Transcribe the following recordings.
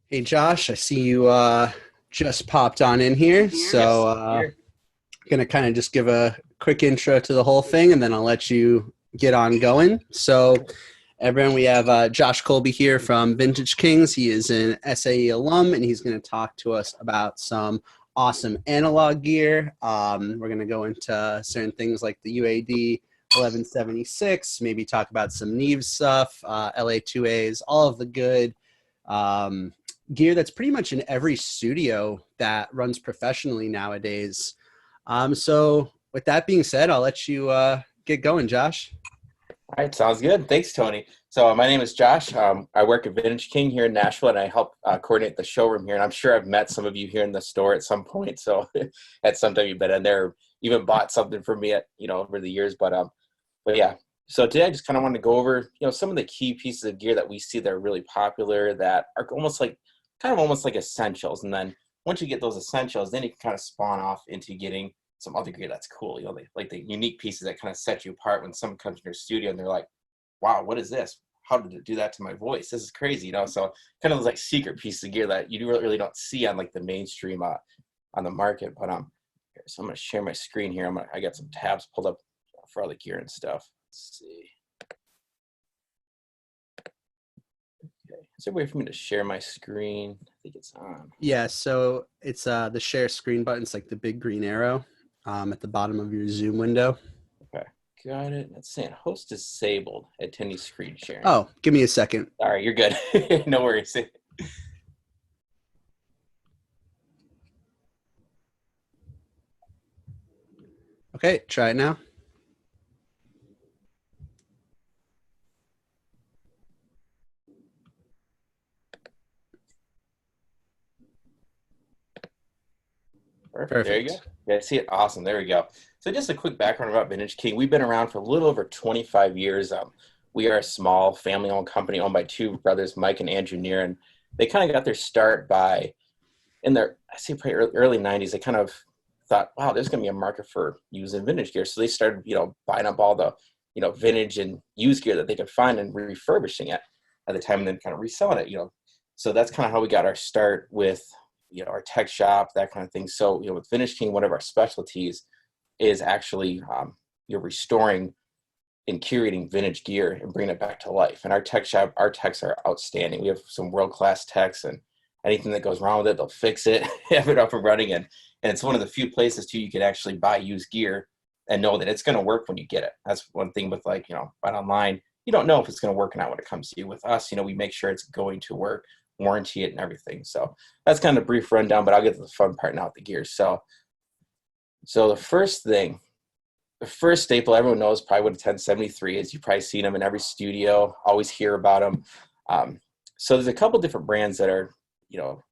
Hey Josh, I see you just popped on in here. Yes, So here. gonna kind of just give a quick intro to the whole thing and then I'll let you get on going. So everyone, we have Josh Colby here from Vintage Kings. He is an SAE alum and he's gonna talk to us about some awesome analog gear. We're gonna go into certain things like the UAD 1176, maybe talk about some Neve stuff, LA2As, all of the good um, gear that's pretty much in every studio that runs professionally nowadays. So with that being said, I'll let you get going, Josh. All right, sounds good. Thanks, Tony. So my name is Josh. I work at Vintage King here in Nashville, and I help coordinate the showroom here. And I'm sure I've met some of you here in the store at some point. So at some time you've been in there, even bought something from me at over the years. But yeah. So today I just kind of wanted to go over some of the key pieces of gear that we see that are really popular that are almost like essentials. And then once you get those essentials, then you can kind of spawn off into getting some other gear that's cool, like the unique pieces that kind of set you apart when someone comes in your studio and they're like, wow, what is this? How did it do that to my voice? This is crazy. So kind of those like secret pieces of gear that you really don't see on like the mainstream on the market. So I'm gonna share my screen here. I got some tabs pulled up for all the gear and stuff. Let's see. Okay. Is there a way for me to share my screen? I think it's on. Yeah, so it's the share screen button. It's like the big green arrow at the bottom of your Zoom window. Okay, got it. It's saying host disabled. Attendee screen sharing. Oh, give me a second. All right, you're good. No worries. Okay, try it now. Perfect. There you go. Perfect. Yeah, see it. Awesome. There we go. So just a quick background about Vintage King. We've been around for a little over 25 years. We are a small family-owned company owned by two brothers, Mike and Andrew Neer, and they kind of got their start by in their, I say, probably early 90s. They kind of thought, wow, there's going to be a market for using vintage gear. So they started, buying up all the, vintage and used gear that they could find and refurbishing it at the time and then kind of reselling it. So that's kind of how we got our start with our tech shop, that kind of thing. So, with Vintage King, one of our specialties is actually you're restoring and curating vintage gear and bringing it back to life. And our tech shop, our techs are outstanding. We have some world-class techs, and anything that goes wrong with it, they'll fix it, have it up and running. And it's one of the few places too you can actually buy used gear and know that it's going to work when you get it. That's one thing with buying online. You don't know if it's going to work or not when it comes to you. With us, we make sure it's going to work, warranty it and everything. So that's kind of a brief rundown, but I'll get to the fun part now with the gear. So the first staple everyone knows probably what a 1073 is. You've probably seen them in every studio, always hear about them. So there's a couple different brands that are,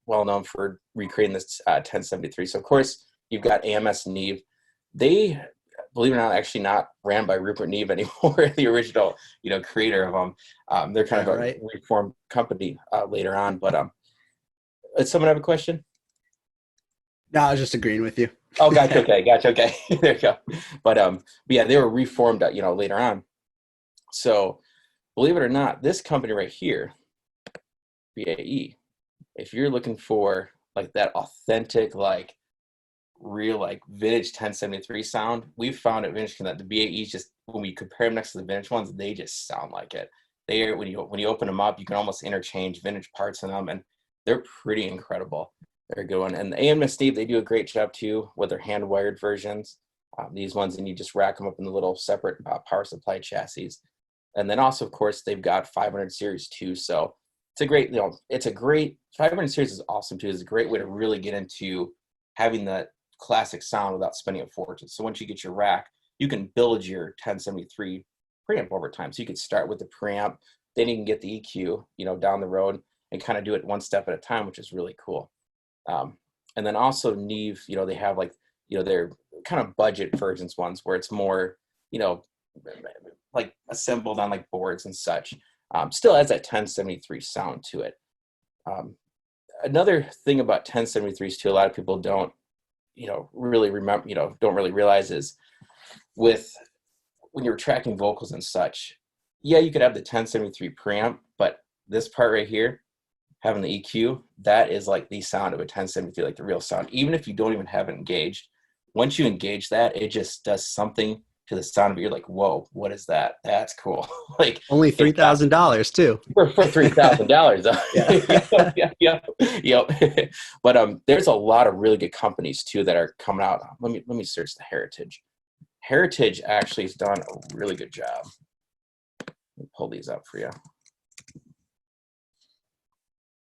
well known for recreating this 1073. So of course you've got AMS Neve. They, believe it or not, actually not ran by Rupert Neve anymore, the original, creator of them. They're kind Yeah, of a right. reformed company later on. But does someone have a question? No, I was just agreeing with you. Oh, gotcha. Okay, gotcha. Okay, there you go. But yeah, they were reformed, later on. So believe it or not, this company right here, BAE, if you're looking for like that authentic, like real, like vintage 1073 sound, we've found at Vintage King that the BAEs just, when we compare them next to the vintage ones, they just sound like it. They are, when you open them up, you can almost interchange vintage parts in them, and they're pretty incredible. They're a good one. And the AMS Steve, they do a great job too with their hand wired versions. These ones, and you just rack them up in the little separate power supply chassis. And then also, of course, they've got 500 series too. So it's a great, it's a great 500 series is awesome too. It's a great way to really get into having that classic sound without spending a fortune. So once you get your rack, you can build your 1073 preamp over time. So you could start with the preamp, then you can get the EQ, down the road and kind of do it one step at a time, which is really cool. And then also Neve, they have like, their kind of budget versions ones where it's more, like assembled on like boards and such. Still has that 1073 sound to it. Another thing about 1073s too, a lot of people don't, really remember, don't really realize is with when you're tracking vocals and such, yeah, you could have the 1073 preamp, but this part right here having the EQ, that is like the sound of a 1073, like the real sound. Even if you don't even have it engaged, once you engage that, it just does something to the sound of it. You're like, whoa, what is that? That's cool. Like Only $3,000 too. For $3,000. Yeah. Yep. But there's a lot of really good companies too that are coming out. Let me search the Heritage. Heritage actually has done a really good job. Let me pull these up for you.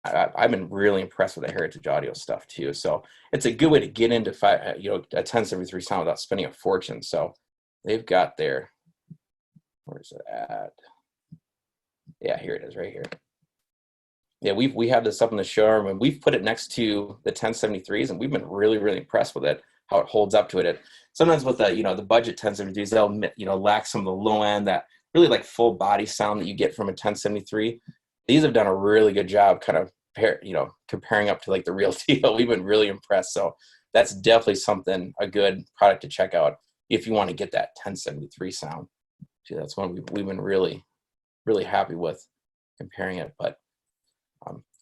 I've been really impressed with the Heritage audio stuff too. So it's a good way to get into a 1073 sound without spending a fortune. So they've got their, where's it at? Yeah, here it is right here. Yeah, we have this up in the showroom, and we've put it next to the 1073s, and we've been really, really impressed with it, how it holds up to it. Sometimes with the budget 1073s, they'll lack some of the low end, that really like full body sound that you get from a 1073. These have done a really good job kind of comparing up to like the real deal. We've been really impressed. So that's definitely a good product to check out if you want to get that 1073 sound. See, that's one we've been really, really happy with comparing it. But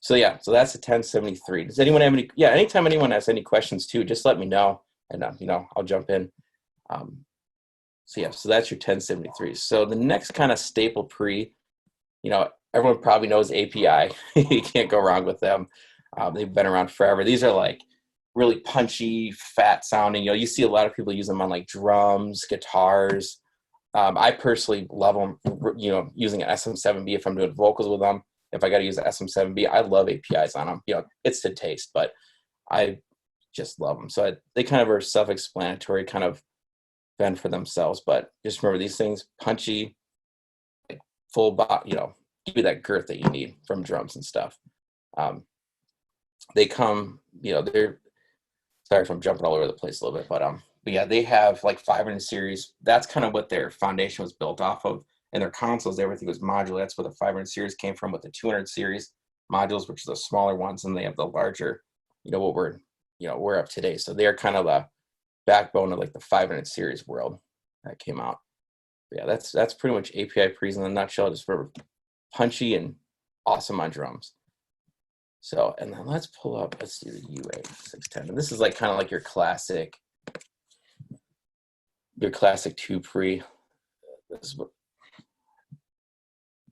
so that's a 1073. Does anyone have anytime anyone has any questions too, just let me know, and I'll jump in. So that's your 1073. So the next kind of staple pre, everyone probably knows API. You can't go wrong with them. They've been around forever. These are like really punchy, fat sounding. You see a lot of people use them on like drums, guitars. I personally love them, using an SM7B if I'm doing vocals with them. If I got to use an SM7B, I love APIs on them. It's to taste, but I just love them. So they kind of are self-explanatory, kind of fend for themselves. But just remember, these things, punchy, like full body, give you that girth that you need from drums and stuff. They come, they're, sorry if I'm jumping all over the place a little bit, but yeah, they have like 500 series. That's kind of what their foundation was built off of. And their consoles, everything was modular. That's where the 500 series came from, with the 200 series modules, which are the smaller ones, and they have the larger, what we're up today. So they're kind of the backbone of like the 500 series world that came out. But yeah, that's pretty much API pre's in a nutshell. Just for punchy and awesome on drums. So, and then let's see the UA 610. And this is like kind of like your classic 2 pre. This is what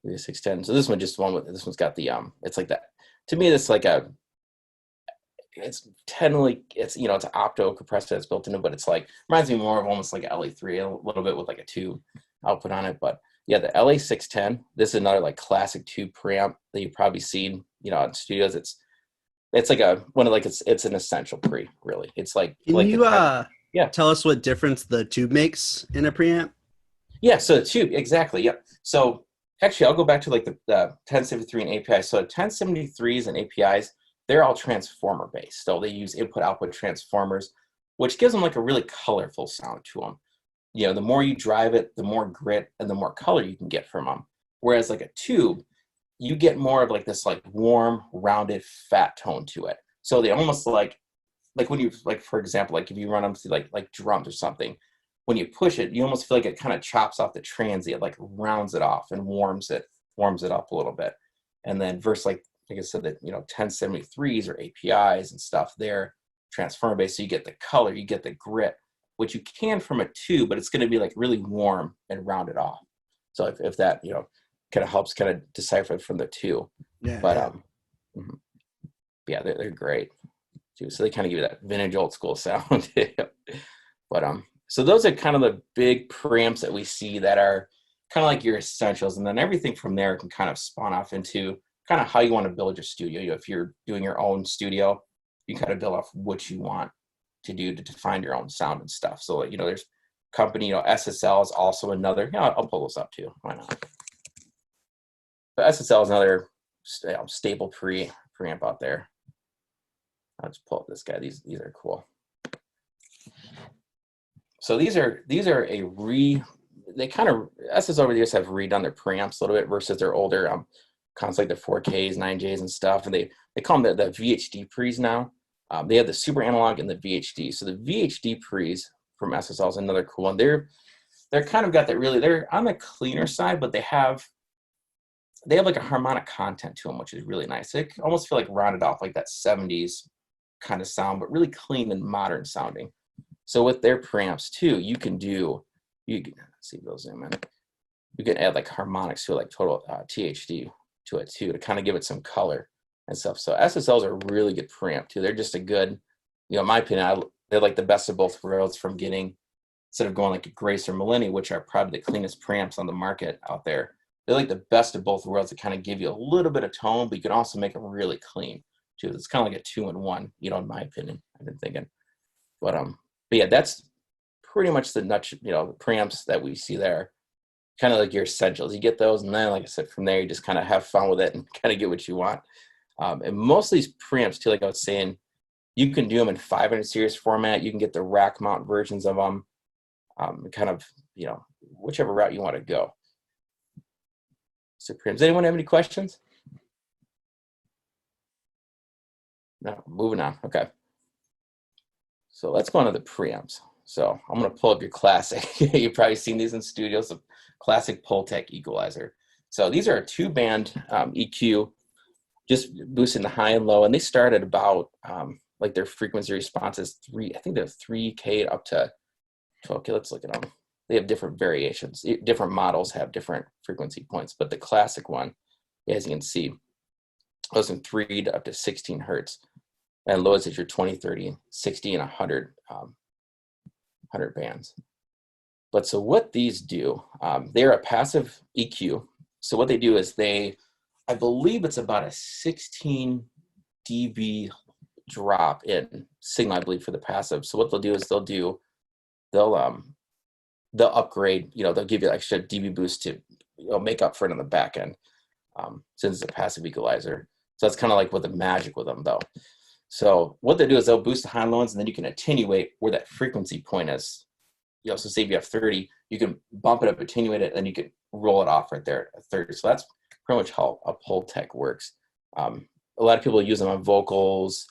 the 610. So this one's got the it's like that. To me, it's like it's an opto compressor that's built into it, but it's like, reminds me more of almost like LA3, a little bit with like a tube output on it. But yeah, the LA610, this is another like classic tube preamp that you've probably seen, in studios. It's like it's an essential pre, really. It's like, can you tell us what difference the tube makes in a preamp? Yeah, so the tube, exactly. Yep. So actually, I'll go back to like the 1073 and API. So 1073s and APIs, they're all transformer based. So they use input-output transformers, which gives them like a really colorful sound to them. The more you drive it, the more grit and the more color you can get from them. Whereas like a tube, you get more of like this like warm, rounded, fat tone to it. So they almost like when you, like, for example, like if you run them through like drums or something, when you push it, you almost feel like it kind of chops off the transient, like rounds it off and warms it up a little bit. And then versus like I said, that 1073s or APIs and stuff, they're transformer based, so you get the color, you get the grit, which you can from a tube, but it's going to be like really warm and rounded off. So if that kind of helps kind of decipher it from the two. Yeah. But yeah, they're great too. So they kind of give you that vintage old school sound. But so those are kind of the big preamps that we see that are kind of like your essentials, and then everything from there can kind of spawn off into kind of how you want to build your studio. If you're doing your own studio, you kind of build off what you want to do to define your own sound and stuff. So there's company, SSL is also another. I'll pull this up too. Why not? But SSL is another staple preamp out there. I'll just pull up this guy. These are cool. So these are they kind of, SS over the years have redone their preamps a little bit versus their older consoles, like the 4Ks, 9Js and stuff. And they call them the VHD pre's now. They have the super analog and the VHD. So the VHD pre's from SSL is another cool one. They're kind of got that really, they're on the cleaner side, but they have they have like a harmonic content to them, which is really nice. They almost feel like rounded off, like that 70s kind of sound, but really clean and modern sounding. So with their preamps too, you can let's see if those zoom in. You can add like harmonics to it, like total THD to it too, to kind of give it some color and stuff. So SSLs are a really good preamp too. They're just a good, in my opinion, they're like the best of both worlds from getting, instead of going like a Grace or Millennium, which are probably the cleanest preamps on the market out there. They're like the best of both worlds to kind of give you a little bit of tone, but you can also make them really clean too. It's kind of like a 2-in-1, in my opinion, I've been thinking. But yeah, that's pretty much the the preamps that we see there. Kind of like your essentials. You get those, and then, like I said, from there, you just kind of have fun with it and kind of get what you want. And most of these preamps too, like I was saying, you can do them in 500 series format. You can get the rack mount versions of them, kind of, whichever route you want to go. So preamps. Does anyone have any questions? No, moving on. Okay. So let's go on to the preamps. So I'm going to pull up your classic. You've probably seen these in studios, a classic Pultec equalizer. So these are a 2-band EQ, just boosting the high and low. And they start at about, like their frequency response is 3K up to 12K. Let's look at them. They have different variations. Different models have different frequency points, but the classic one, as you can see, goes from 3 to up to 16 hertz, and lows at your 20, 30, 60, and 100 bands. But so what these do, they're a passive EQ. So what they do is I believe it's about a 16 dB drop in signal, I believe, for the passive. So what they'll do is they'll upgrade, they'll give you extra dB boost to make up for it on the back end, since it's a passive equalizer. So that's kind of like what the magic with them, though. So what they do is they'll boost the high and low ones, and then you can attenuate where that frequency point is. So say if you have 30, you can bump it up, attenuate it, and you can roll it off right there at 30. So that's pretty much how a Pultec works. A lot of people use them on vocals,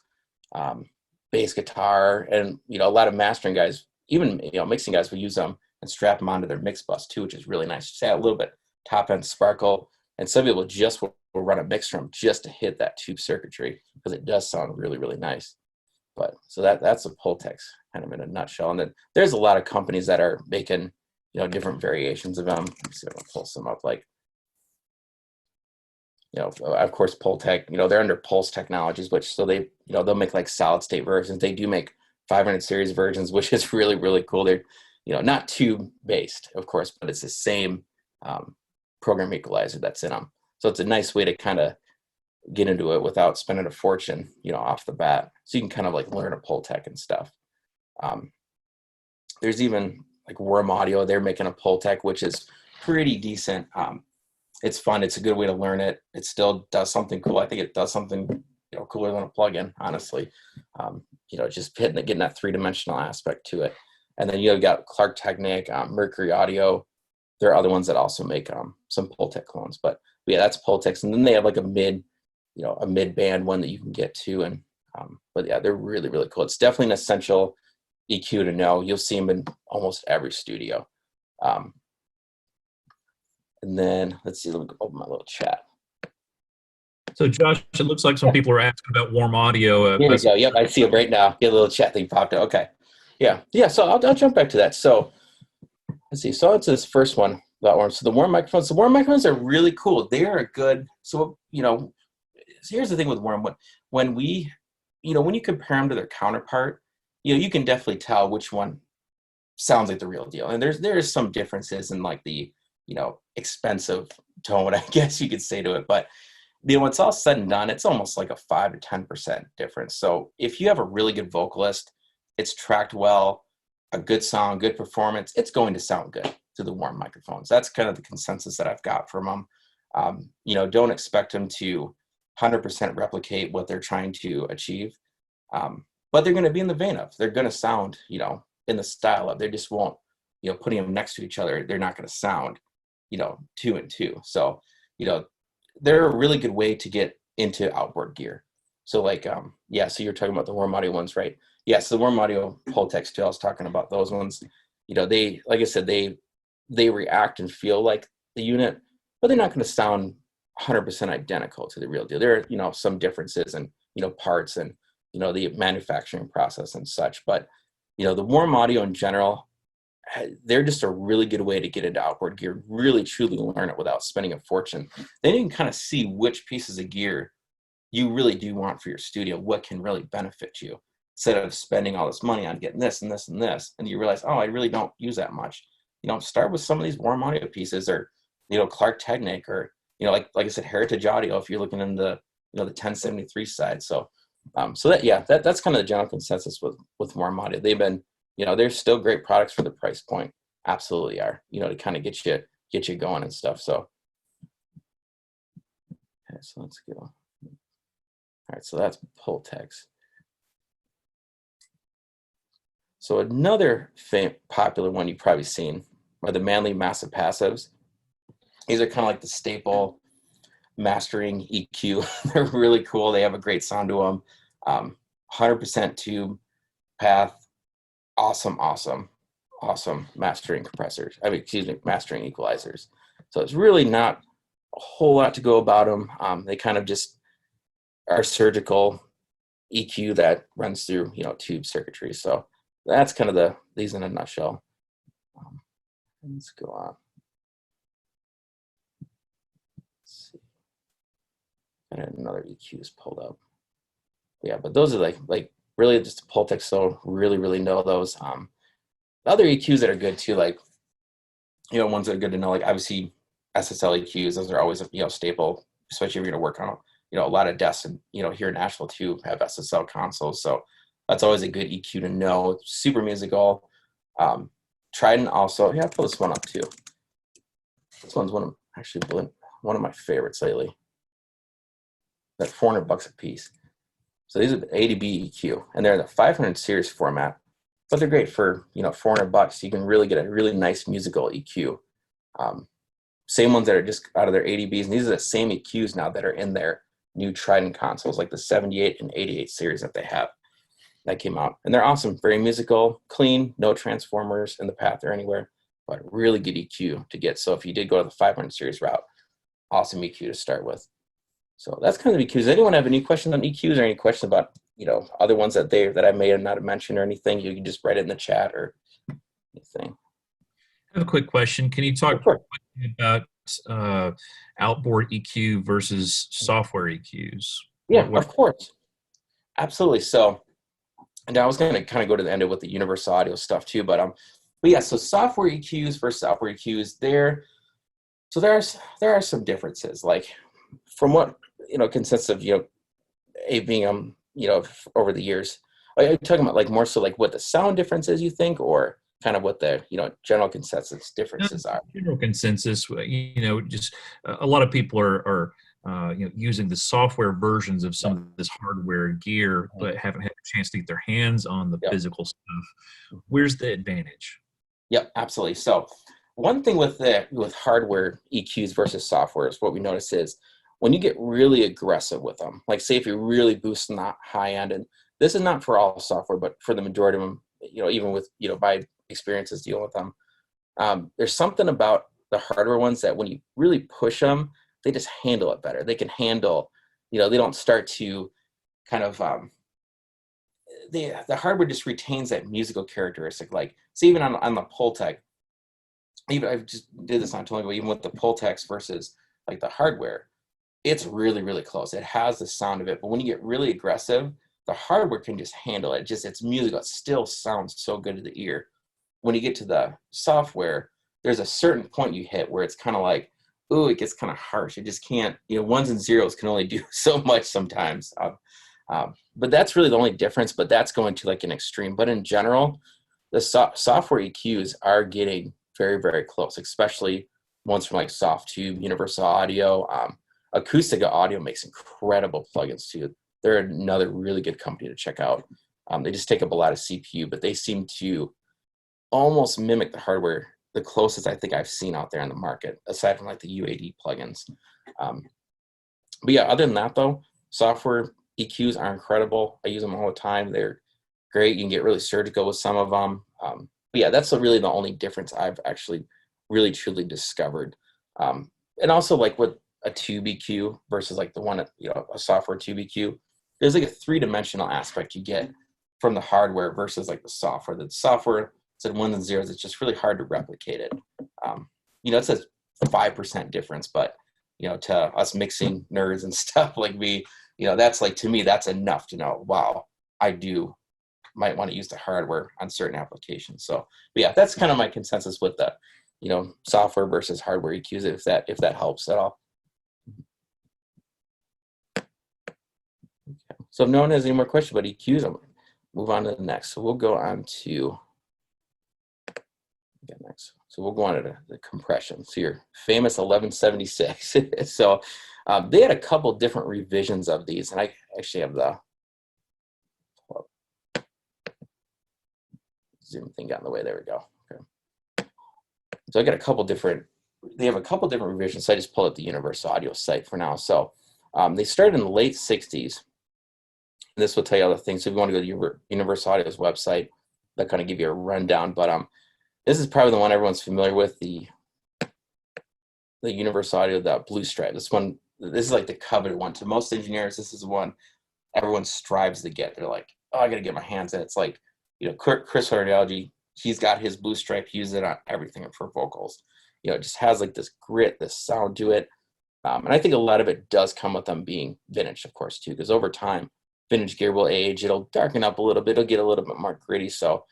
bass guitar, and a lot of mastering guys, even mixing guys, will use them and strap them onto their mix bus too, which is really nice. Just add a little bit top end sparkle, and some people just will run a mix from just to hit that tube circuitry, because it does sound really, really nice. But so that's a Pultec kind of in a nutshell. And then there's a lot of companies that are making different variations of them. Let's see if I can pull some up. Like of course Pultec, they're under Pulse Technologies, which so they they'll make like solid state versions. They do make 500 series versions, which is really, really cool. They're not tube based, of course, but it's the same program equalizer that's in them. So it's a nice way to kind of get into it without spending a fortune, off the bat. So you can kind of like learn a Pultec and stuff. There's even like Worm Audio. They're making a Pultec, which is pretty decent. It's fun. It's a good way to learn it. It still does something cool. I think it does something cooler than a plug-in, honestly. Just getting that 3-dimensional aspect to it. And then you've got Clark Technic, Mercury Audio. There are other ones that also make some Pultec clones. But yeah, that's Pultec. And then they have like a mid-band one that you can get to. And but yeah, they're really, really cool. It's definitely an essential EQ to know. You'll see them in almost every studio. And then let's see, let me open my little chat. So Josh, it looks like some people are asking about Warm Audio. Here we go. Yep, I see it right now. Get a little chat thing popped up. Okay. Yeah. So I'll jump back to that. So let's see. So it's this first one about Warm. So the Warm microphones. The Warm microphones are really cool. They are a good. So here's the thing with Warm. When we, when you compare them to their counterpart, you can definitely tell which one sounds like the real deal. And there's some differences in like the expensive tone, I guess you could say, to it. But when it's all said and done, it's almost like a 5 to 10% difference. So if you have a really good vocalist, it's tracked well, a good sound, good performance, it's going to sound good to the Warm microphones. That's kind of the consensus that I've got from them. Don't expect them to 100% replicate what they're trying to achieve. But they're going to be in the vein of, they're going to sound, in the style of, they just won't, putting them next to each other, they're not going to sound, 2 and 2. So, they're a really good way to get into outboard gear. So like, so you're talking about the Warm Audio ones, right? Yes, the Warm Audio Pultecs too. I was talking about those ones. They, like I said, they react and feel like the unit, but they're not going to sound 100% identical to the real deal. There are, you know, some differences in, you know, parts and, you know, the manufacturing process and such, but, you know, the warm audio in general, they're just a really good way to get into outboard gear, really truly learn it without spending a fortune. Then you can kind of see which pieces of gear you really do want for your studio, what can really benefit you, instead of spending all this money on getting this and this and this, and you realize, oh, I really don't use that much. You know, start with some of these warm audio pieces, or, you know, Clark Technic, or, you know, like I said, Heritage Audio, if you're looking in the, you know, the 1073 side. So so that, yeah, that's kind of the general consensus with warm audio. They've been, you know, they're still great products for the price point. Absolutely are, you know, to kind of get you going and stuff. So okay, so let's go. All right, so that's Pultex. So another popular one you've probably seen are the Manley Massive Passives. These are kind of like the staple mastering EQ. They're really cool. They have a great sound to them. 100% tube path. Awesome mastering compressors. I mean, excuse me, mastering equalizers. So it's really not a whole lot to go about them. They kind of just are surgical EQ that runs through, you know, tube circuitry. So that's kind of these in a nutshell. Let's go on. Let's see. I had another EQs pulled up. Yeah, but those are like really just Pultex. So really know those. The other EQs that are good too, like, you know, ones that are good to know, like obviously SSL EQs. Those are always, you know, staple, especially if you're going to work on, you know, a lot of desks, and, you know, here in Nashville too have SSL consoles. So that's always a good EQ to know. It's super musical. Trident also, yeah, I'll pull this one up too. This one's one of my favorites lately. They're $400 a piece. So these are the ADB EQ, and they're in the 500 series format, but they're great for, you know, $400. You can really get a really nice musical EQ. Same ones that are just out of their ADBs, and these are the same EQs now that are in their new Trident consoles, like the 78 and 88 series that they have that came out. And they're awesome, very musical, clean, no transformers in the path or anywhere, but really good EQ to get. So if you did go to the 500 series route, awesome EQ to start with. So that's kind of EQs. Does anyone have any questions on EQs, or any questions about, you know, other ones that I may have not mentioned or anything? You can just write it in the chat or anything. I have a quick question. Can you talk about outboard EQ versus software EQs? Yeah, of course. Absolutely. So, and I was going to kind of go to the end of with the universal audio stuff too, but yeah, so software EQs versus outboard EQs, there are some differences. Like, from what, you know, consists of, you know, a being you know, over the years. Are you talking about like more so like what the sound differences you think, or kind of what the, you know, general consensus differences are? General consensus, you know, just a lot of people are you know, using the software versions of some of this hardware gear, but haven't had a chance to get their hands on the physical stuff. Where's the advantage? Yep, absolutely. So one thing with hardware EQs versus software is what we notice is when you get really aggressive with them, like say if you're really boosting that high end, and this is not for all software, but for the majority of them, you know, even with, you know, my experiences dealing with them, there's something about the hardware ones that when you really push them, they just handle it better. They can handle, you know, they don't start to kind of, the hardware just retains that musical characteristic. Like, so even on the Pultex, even I just did this on totally ago, even with the Pultex versus like the hardware, it's really close. It has the sound of it, but when you get really aggressive, the hardware can just handle it. It's musical. It still sounds so good to the ear. When you get to the software, there's a certain point you hit where it's kind of like, ooh, it gets kind of harsh. It just can't, you know, ones and zeros can only do so much sometimes. But that's really the only difference, but that's going to like an extreme. But in general, the software EQs are getting very close, especially ones from like Softtube, Universal Audio. Acoustica Audio makes incredible plugins too. They're another really good company to check out. They just take up a lot of CPU, but they seem to almost mimic the hardware the closest I think I've seen out there in the market, aside from like the UAD plugins. But yeah, other than that though, software EQs are incredible. I use them all the time. They're great. You can get really surgical with some of them. But yeah, that's really the only difference I've actually really truly discovered. And also like what a 2BQ versus like the one, a software 2BQ, there's like a 3-dimensional aspect you get from the hardware versus like the software. The software, it's at ones and zeros. It's just really hard to replicate it. It's a 5% difference, but to us mixing nerds and stuff like me, that's like, to me, that's enough to know, wow, might want to use the hardware on certain applications. So, but yeah, that's kind of my consensus with the, software versus hardware EQs, if that helps at all. Okay. So if no one has any more questions about EQs, I'm going to move on to the next. So we'll go on to next. So we'll go on to the compression. So your famous 1176. So they had a couple different revisions of these, and I actually have the Zoom thing got in the way. There we go. Okay. So I got they have a couple different revisions. So I just pulled up the Universal Audio site for now. So they started in the late 60s. And this will tell you other things. So if you want to go to Universal Audio's website, that kind of give you a rundown. But this is probably the one everyone's familiar with, the Universal Audio, the blue stripe. This is like the coveted one. To most engineers, this is the one everyone strives to get. They're like, oh, I got to get my hands in. It's like, Chris Hardialgi, he's got his blue stripe. He uses it on everything for vocals. It just has like this grit, this sound to it. And I think a lot of it does come with them being vintage, of course, too, because over time, vintage gear will age. It'll darken up a little bit. It'll get a little bit more gritty. So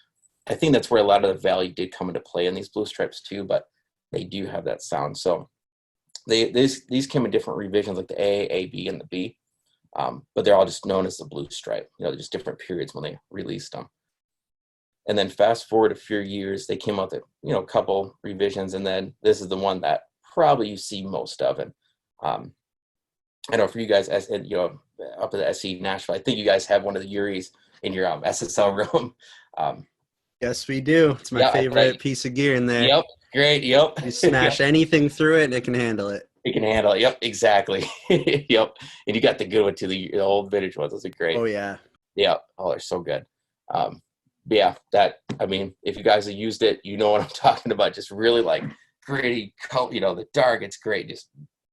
I think that's where a lot of the value did come into play in these blue stripes too, but they do have that sound. So these came in different revisions, like the A, B, and the B, but they're all just known as the blue stripe. They're just different periods when they released them. And then fast forward a few years, they came out with a couple revisions, and then this is the one that probably you see most of. And I know for you guys, as up at the SAE Nashville, I think you guys have one of the Uris in your SSL room. Yes, we do. It's my favorite piece of gear in there. Yep, great. Yep. You smash anything through it, and it can handle it. It can handle it. Yep, exactly. Yep. And you got the good one too. The old vintage ones. Those are great. Oh yeah. Yep. Oh, they're so good. Yeah, if you guys have used it, you know what I'm talking about. Just really like gritty, the dark. It's great. Just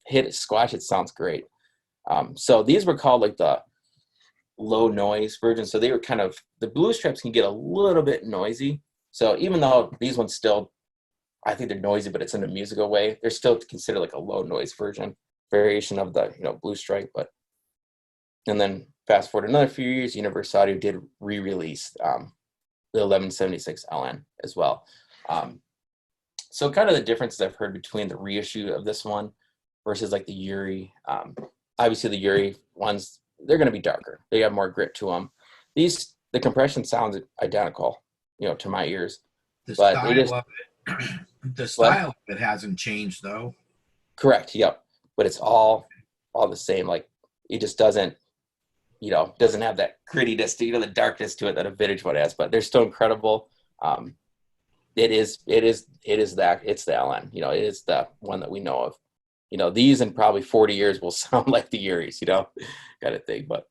hit it, squash it. Sounds great. So these were called like the low noise version. So they were the blue stripes can get a little bit noisy. So even though these ones still, I think they're noisy, but it's in a musical way, they're still considered like a low noise variation of the, blue stripe. And then fast forward another few years, Universal Audio did re-release the 1176 LN as well. So kind of the differences I've heard between the reissue of this one versus like the Uri. Obviously the Uri ones, they're going to be darker. They have more grit to them. The compression sounds identical, to my ears. The style of it hasn't changed though. Correct. Yep. But it's all the same. Like it just doesn't have that grittiness to, the darkness to it that a vintage one has, but they're still incredible. It's the LN, it is the one that we know of. These in probably 40 years will sound like the Uris, kind of thing. But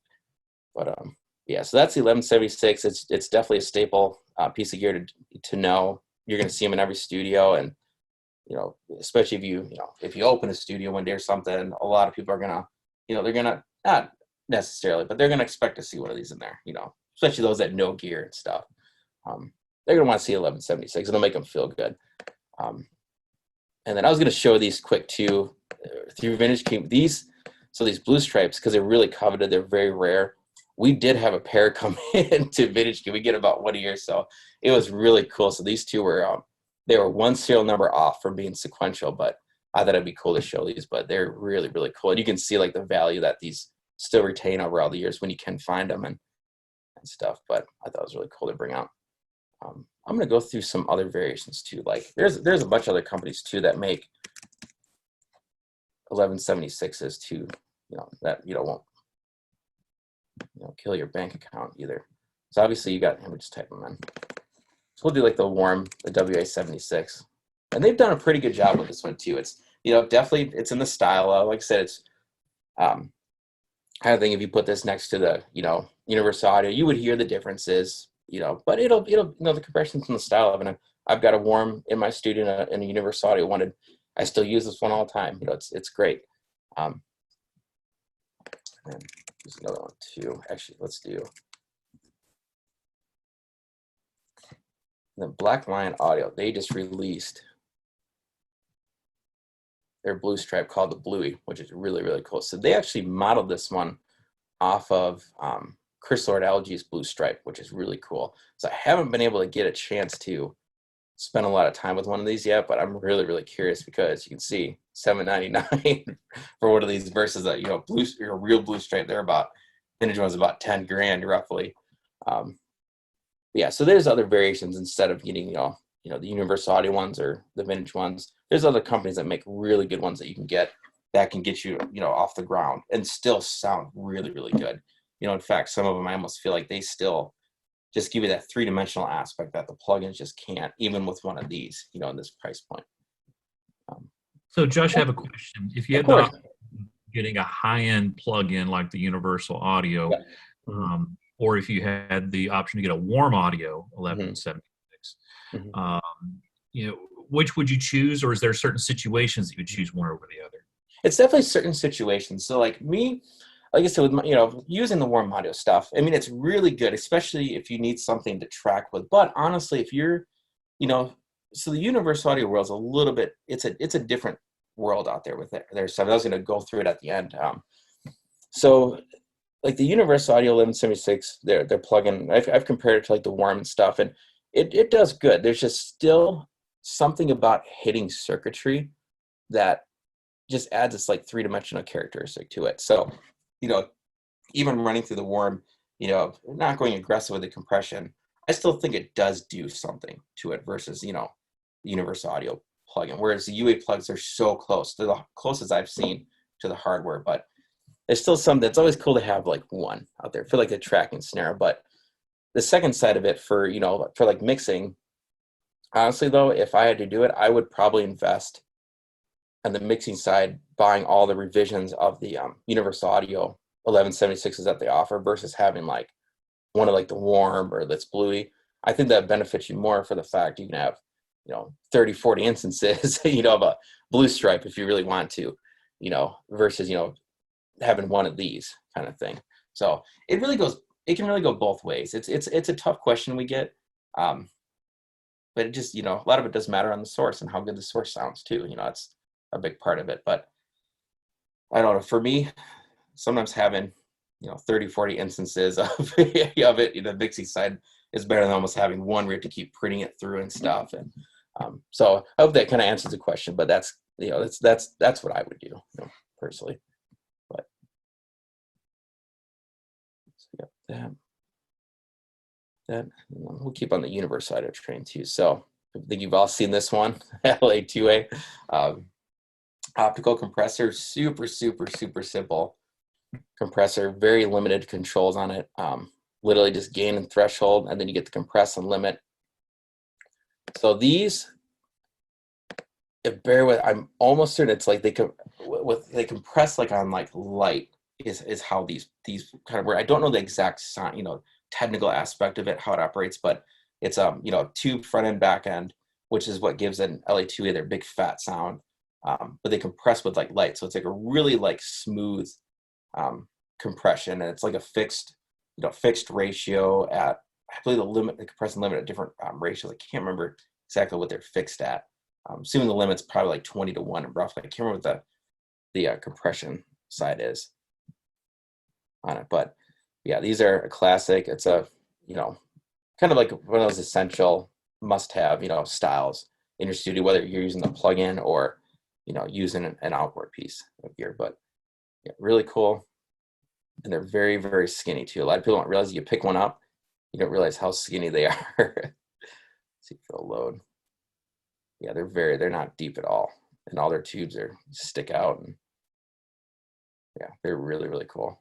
yeah, so that's the 1176. It's definitely a staple piece of gear to know. You're going to see them in every studio, and especially if you open a studio one day or something, a lot of people are gonna, they're gonna, not necessarily, but they're gonna expect to see one of these in there. Especially those that know gear and stuff. They're gonna want to see 1176. It'll make them feel good. And then I was gonna show these quick too. Through Vintage King, these blue stripes, because they're really coveted, they're very rare. We did have a pair come in to Vintage King. We get about 1 a year, so it was really cool. So these two were they were one serial number off from being sequential, but I thought it'd be cool to show these. But they're really, really cool, and you can see like the value that these still retain over all the years when you can find them and stuff. But I thought it was really cool to bring out. I'm gonna go through some other variations too. Like there's a bunch of other companies too that make 1176s too, that won't kill your bank account either. So obviously you got, let me just type them in. So we'll do like the WA76, and they've done a pretty good job with this one too. It's definitely it's in the style. Like I said, it's kind of thing. If you put this next to the Universal Audio, you would hear the differences. But it'll the compression's in the style of it. And I've got a warm in my studio in a Universal Audio one. I still use this one all the time. It's great. And there's another one too. Actually, let's do the Black Lion Audio. They just released their blue stripe called the Bluey, which is really, really cool. So they actually modeled this one off of Chris Lord Algae's blue stripe, which is really cool. So I haven't been able to get a chance to spend a lot of time with one of these yet, but I'm really, really curious because you can see $7.99 for one of these versus a blue, real blue stripe. They're about, vintage one's about 10 grand roughly. Yeah, so there's other variations instead of getting the Universal Audio ones or the vintage ones. There's other companies that make really good ones that you can get that can get you off the ground and still sound really, really good. In fact, some of them I almost feel like they still just give you that three-dimensional aspect that the plugins just can't, even with one of these, in this price point. So Josh, I have a question. If you had the option of getting a high-end plug-in like the Universal Audio, or if you had the option to get a warm audio 1176, which would you choose, or is there certain situations that you would choose one over the other? It's definitely certain situations. So like me, like I said, with my, using the warm audio stuff, I mean, it's really good, especially if you need something to track with. But honestly, if you're, so the Universal Audio world is a little bit, it's a different world out there with their stuff. I was going to go through it at the end. So like the Universal Audio 1176, their plugin, I've compared it to like the warm and stuff, and it does good. There's just still something about hitting circuitry that just adds this like three-dimensional characteristic to it. So, even running through the warm, not going aggressive with the compression, I still think it does do something to it versus, the Universal Audio plugin. Whereas the UA plugs are so close. They're the closest I've seen to the hardware, but there's still some that's always cool to have like one out there for like a tracking snare. But the second side of it for, for like mixing, honestly though, if I had to do it, I would probably invest on the mixing side, buying all the revisions of the Universal Audio 1176s that they offer versus having like one of like the warm or that's bluey. I think that benefits you more for the fact you can have, 30, 40 instances, of a blue stripe if you really want to, versus, having one of these kind of thing. So it can really go both ways. It's a tough question we get. But it just, a lot of it does matter on the source and how good the source sounds too. It's a big part of it. But I don't know, for me, sometimes having 30, 40 instances of it, the mixing side is better than almost having one where you have to keep printing it through and stuff. And so I hope that kind of answers the question, but that's what I would do, personally. But so, that we'll keep on the Universal Audio train too. So I think you've all seen this one, LA2A. Optical compressor, super, super, super simple compressor, very limited controls on it. Literally just gain and threshold, and then you get the compress and limit. So these, bear with, I'm almost certain it's like they compress like on like light is how these kind of work. I don't know the exact sound, technical aspect of it, how it operates, but it's tube front end, back end, which is what gives an LA2A their big fat sound. But they compress with like light, so it's like a really like smooth compression, and it's like a fixed ratio at, I believe the compression limit at different ratios. I can't remember exactly what they're fixed at. Assuming the limit's probably like 20-1 roughly. I can't remember what the compression side is on it, but yeah, these are a classic. It's a kind of like one of those essential must-have styles in your studio, whether you're using the plug-in or using an outboard piece of gear. But yeah, really cool. And they're very, very skinny too. A lot of people don't realize you pick one up, you don't realize how skinny they are. Let's see if they'll load. Yeah, they're not deep at all. And all their tubes stick out. And yeah, they're really, really cool.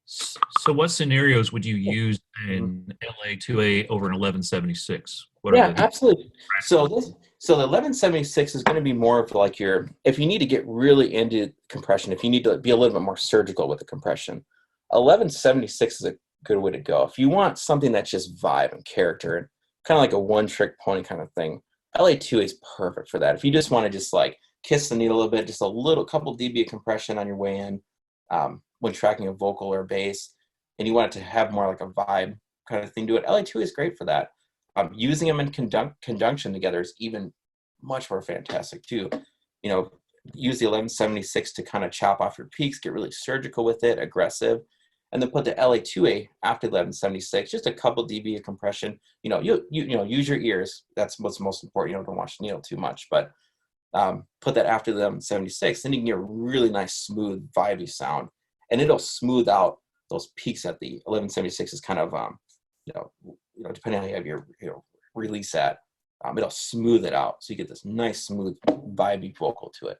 So what scenarios would you use in LA2A over an 1176? Absolutely. So the 1176 is going to be more of like if you need to get really into compression, if you need to be a little bit more surgical with the compression, 1176 is a good way to go. If you want something that's just vibe and character and kind of like a one-trick pony kind of thing, LA2A is perfect for that. If you just want to just like kiss the needle a little bit, just a little couple dB of compression on your way in when tracking a vocal or bass, and you want it to have more like a vibe kind of thing to it. LA2A is great for that. Using them in conjunction together is even much more fantastic too. You know, use the 1176 to kind of chop off your peaks, get really surgical with it, aggressive, and then put the LA2A after the 1176, just a couple dB of compression. You know, you use your ears. That's what's most important. You know, don't watch the needle too much, but put that after the 1176, then you can get a really nice, smooth, vibey sound, and it'll smooth out those peaks at the 1176 is kind of, you know, depending on how you have your release at, it'll smooth it out. So you get this nice, smooth, vibey vocal to it.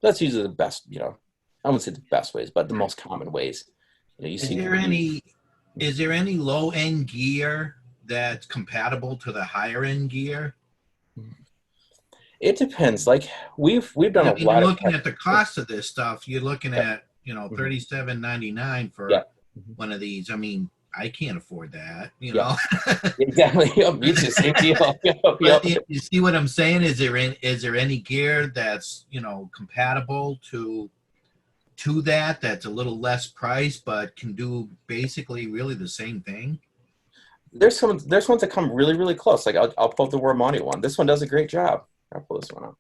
That's usually the best, you know, I wouldn't say the best ways, but the most common ways. You know, Is there any low end gear that's compatible to the higher end gear? It depends. Like we've done a lot. You're looking at the cost of this stuff. You're looking at, you know, $37.99 for one of these. I mean, I can't afford that, you know. Exactly. Me too. Same deal. You see what I'm saying? Is there any gear that's, you know, compatible to that's a little less price but can do basically really the same thing? There's ones that come really, really close. Like I'll pull up the Warm Audio one. This one does a great job. I'll pull this one up.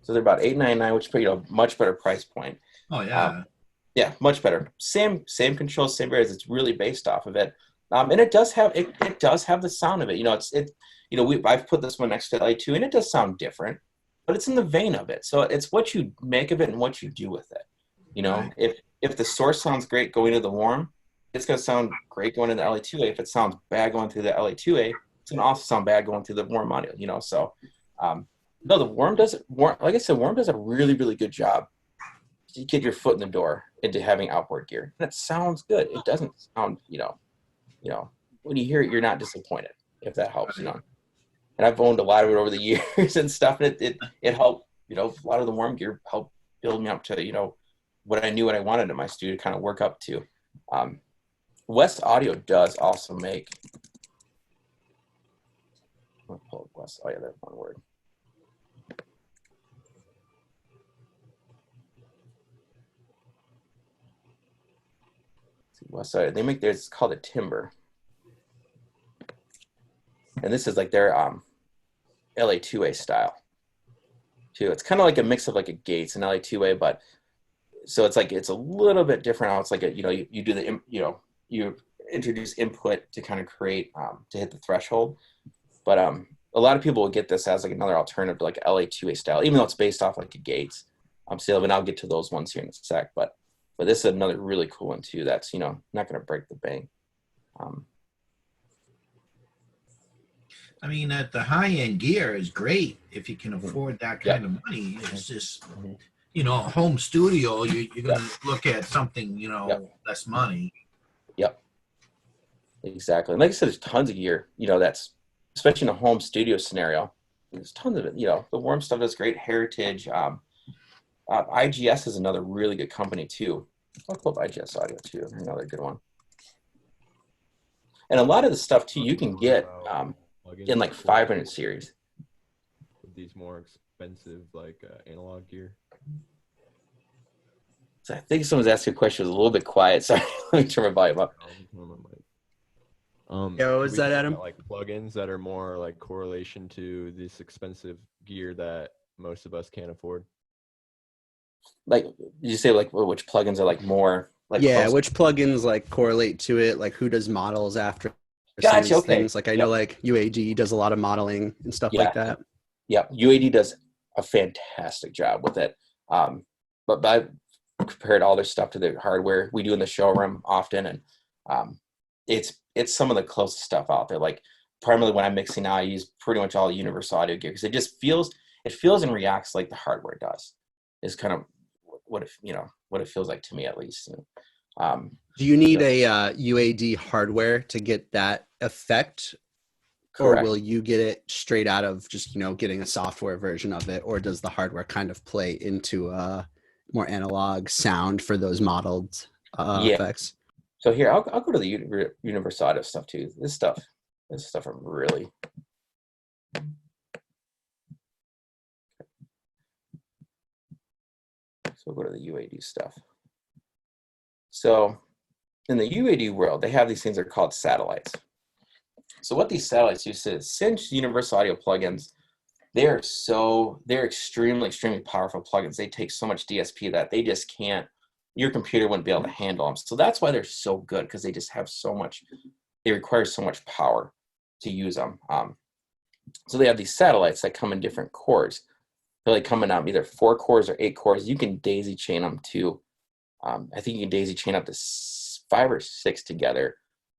So they're about $8.99, which is, you know, much better price point. Oh yeah. Yeah, much better. Same controls, same areas. It's really based off of it, and it does have the sound of it. You know, you know, I've put this one next to LA2, and it does sound different, but it's in the vein of it. So it's what you make of it and what you do with it. You know, Right. if the source sounds great going to the Warm, it's going to sound great going into LA2A. If it sounds bad going through the LA2A, it's going to also sound bad going through the Warm Audio. You know, so no, the Warm does it. Like I said, Warm does a really, really good job. You get your foot in the door into having outboard gear, and it sounds good. It doesn't sound, you know, when you hear it, you're not disappointed, if that helps, you know. And I've owned a lot of it over the years and stuff, and it helped, you know, a lot of the Warm gear helped build me up to, you know, what I knew what I wanted in my studio to kind of work up to. West Audio does also make, I'm gonna pull up West, oh yeah, that's one word. West Side, they make theirs, it's called a Timber. And this is like their LA2A style too. It's kind of like a mix of like a Gates and LA2A, but so it's like, it's a little bit different how it's like a, you know, you do the, you know, you introduce input to kind of create, to hit the threshold. But a lot of people will get this as like another alternative to like LA2A style, even though it's based off like a Gates. Still, and I'll get to those ones here in a sec, but this is another really cool one too. That's, you know, not going to break the bank. I mean, at the high end gear is great if you can afford that kind of money. It's just, you know, a home studio, you're going to look at something, you know, less money. Yep. Exactly. And like I said, there's tons of gear, you know, that's, especially in a home studio scenario, there's tons of it. You know, the Warm stuff is great. Heritage. IGS is another really good company too. I'll pull up IGS Audio too, another good one. And a lot of the stuff too, you can get in like 500 series. With these more expensive like analog gear. So I think someone's asking a question. It was a little bit quiet. Sorry, let me turn my volume up. Yeah, what was that, Adam? Like plugins that are more like correlation to this expensive gear that most of us can't afford. Like, did you say like which plugins are like more like? Yeah, close? which plugins like correlate to it? Like who does models after? Gotcha. Okay. Things like I know like UAD does a lot of modeling and stuff like that. Yeah, UAD does a fantastic job with it. But I've compared all their stuff to the hardware we do in the showroom often, and it's some of the closest stuff out there. Like primarily when I'm mixing now, I use pretty much all Universal Audio gear because it just feels and reacts like the hardware does. Is kind of what it feels like to me, at least. Do you need a UAD hardware to get that effect? Correct. Or will you get it straight out of just, you know, getting a software version of it? Or does the hardware kind of play into more analog sound for those modeled effects? So here, I'll go to the Universal Audio stuff too. This stuff I'm really. So we'll go to the UAD stuff. So in the UAD world, they have these things that are called satellites. So what these satellites do is, since universal audio plugins, they're extremely, extremely powerful plugins. They take so much DSP that they just can't, your computer wouldn't be able to handle them. So that's why they're so good, because they just have so much, they require so much power to use them. So they have these satellites that come in different cores. They're like coming out either 4 cores or 8 cores. You can daisy chain them to, I think you can daisy chain up to 5 or 6 together.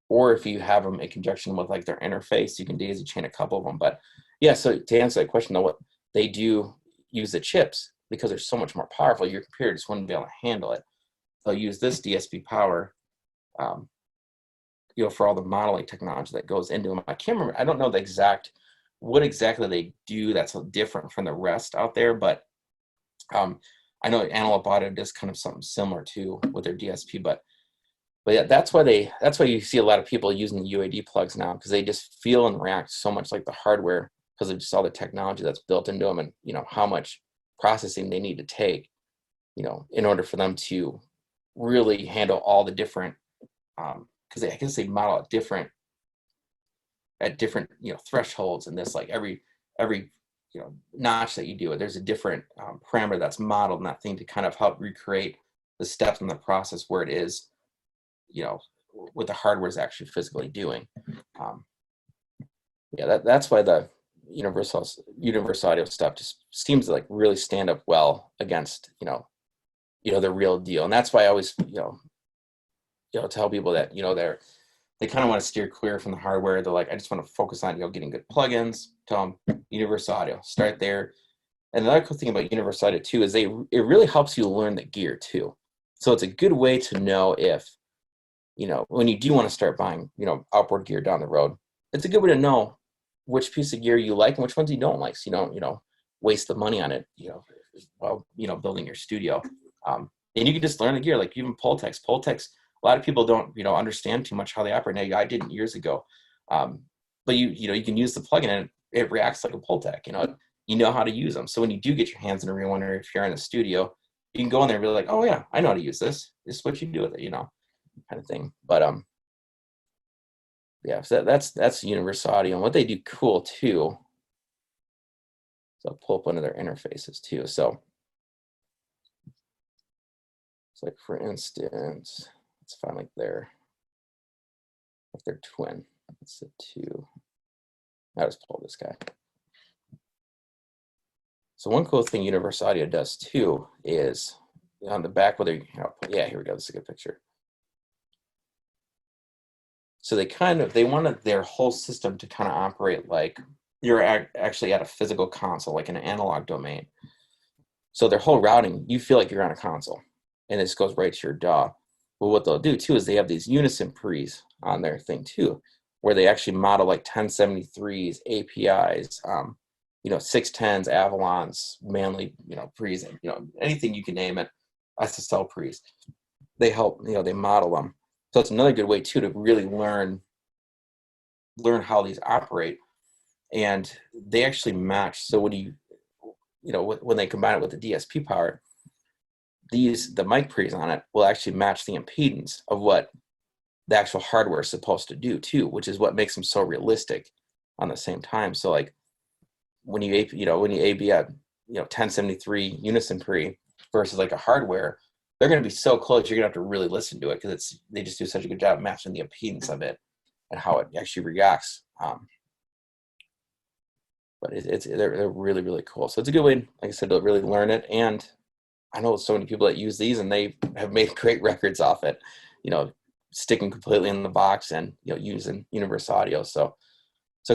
Or if you have them in conjunction with like their interface, you can daisy chain a couple of them. But yeah, so to answer that question, though, what they do use the chips because they're so much more powerful. Your computer just wouldn't be able to handle it. They'll use this DSP power, for all the modeling technology that goes into them. I can't remember. I don't know what exactly they do that's different from the rest out there, but I know Analog Audio does kind of something similar too with their DSP. But yeah, that's why you see a lot of people using the UAD plugs now, because they just feel and react so much like the hardware because of just all the technology that's built into them, and how much processing they need to take, in order for them to really handle all the different, because I guess they model at different thresholds, and this, like every notch that you do it, there's a different parameter that's modeled in that thing to kind of help recreate the steps in the process where it is, what the hardware is actually physically doing. That's why the universal audio stuff just seems to like really stand up well against the real deal. And that's why I always tell people that they kind of want to steer clear from the hardware. They're like, I just want to focus on getting good plugins. Tell them universal audio, start there. And the other cool thing about universal audio too is it really helps you learn the gear too. So it's a good way to know if when you do want to start buying outboard gear down the road, it's a good way to know which piece of gear you like and which ones you don't like, so you don't waste the money on it while building your studio. And you can just learn the gear, like even Pultex. A lot of people don't understand too much how they operate. Now, I didn't years ago, but you can use the plugin and it reacts like a Pultec. You know how to use them. So when you do get your hands in a real one, or if you're in the studio, you can go in there and be like, oh yeah, I know how to use this. This is what you do with it, kind of thing. But yeah, so that's universal audio, and what they do cool too. So I'll pull up one of their interfaces too. So it's like, for instance, let's find like their twin. It's a 2. I'll just pull this guy. So one cool thing universal audio does too is on the back, whether here we go. This is a good picture. So they wanted their whole system to kind of operate like you're actually at a physical console, like an analog domain. So their whole routing, you feel like you're on a console, and this goes right to your DAW. Well, what they'll do too is they have these unison pre's on their thing too, where they actually model like 1073s, APIs, 610s, Avalons, Manley, pre's, anything you can name it, SSL pre's. They help, they model them. So it's another good way too to really learn how these operate, and they actually match. So when when they combine it with the DSP power, the mic pre's on it will actually match the impedance of what the actual hardware is supposed to do too, which is what makes them so realistic on the same time. So like when you AB at 1073 unison pre versus like a hardware, they're going to be so close, you're going to have to really listen to it, because they just do such a good job matching the impedance of it and how it actually reacts. But they're really, really cool. So it's a good way, like I said, to really learn it. And I know so many people that use these, and they have made great records off it, sticking completely in the box and using universal audio. So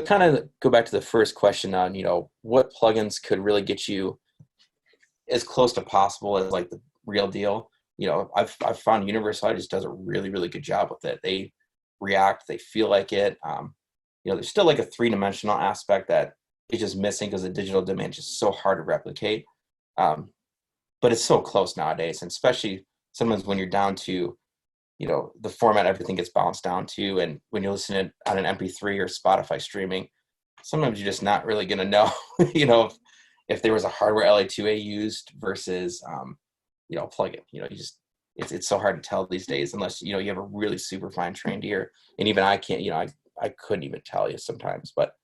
kind of go back to the first question on what plugins could really get you as close to possible as like the real deal. I've found universal audio just does a really, really good job with it. They react, they feel like it. There's still like a 3-dimensional aspect that is just missing because the digital domain is just so hard to replicate. But it's so close nowadays, and especially sometimes when you're down to, the format everything gets bounced down to, and when you're listening on an MP3 or Spotify streaming, sometimes you're just not really going to know, if there was a hardware LA2A used versus, plug-in. It's so hard to tell these days unless, you have a really super fine trained ear. And even I can't, I couldn't even tell you sometimes, but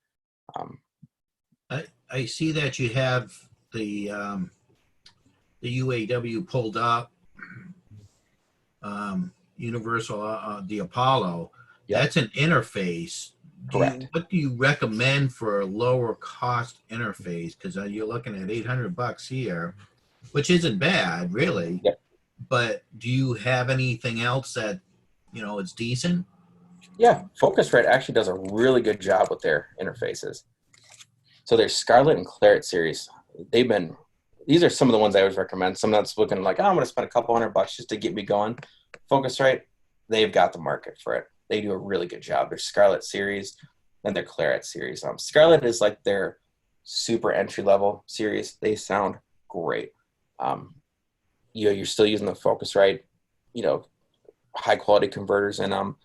I see that you have the UAW pulled up, Universal, the Apollo. Yep. That's an interface. Correct. What do you recommend for a lower cost interface? Because you're looking at $800 here, which isn't bad, really. Yep. But do you have anything else that, it's decent? Yeah, Focusrite actually does a really good job with their interfaces. So their Scarlet and Claret series, these are some of the ones I always recommend. Someone that's looking like, I'm going to spend a couple $100 just to get me going. Focusrite, they've got the market for it. They do a really good job. Their Scarlet series and their Claret series. Scarlet is like their super entry-level series. They sound great. You're still using the Focusrite, high-quality converters in them.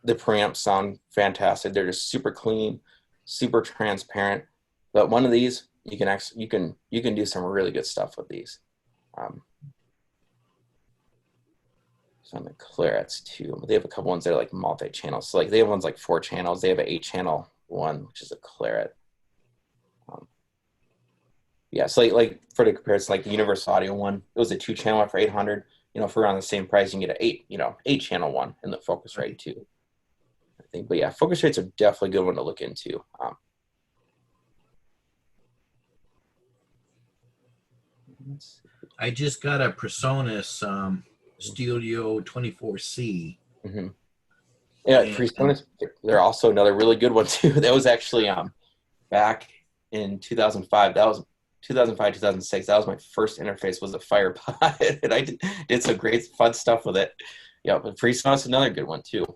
The preamps sound fantastic. They're just super clean, super transparent. But one of these, you can do some really good stuff with these. So on the Clarets too, they have a couple ones that are like multi-channel. So like they have ones like 4 channels. They have an 8-channel one, which is a Claret. Yeah, so like for the comparison, like the Universal Audio one, it was a 2-channel one for $800. For around the same price, you can get an 8-channel one in the Focusrite too. I think, but yeah, Focusrites are definitely a good one to look into. I just got a PreSonus Studio 24C. Mm-hmm. Yeah, PreSonus, they're also another really good one too. That was actually back in 2005. That was 2005, 2006. That was my first interface, was a FirePod, and I did some great fun stuff with it. Yeah, but PreSonus is another good one too.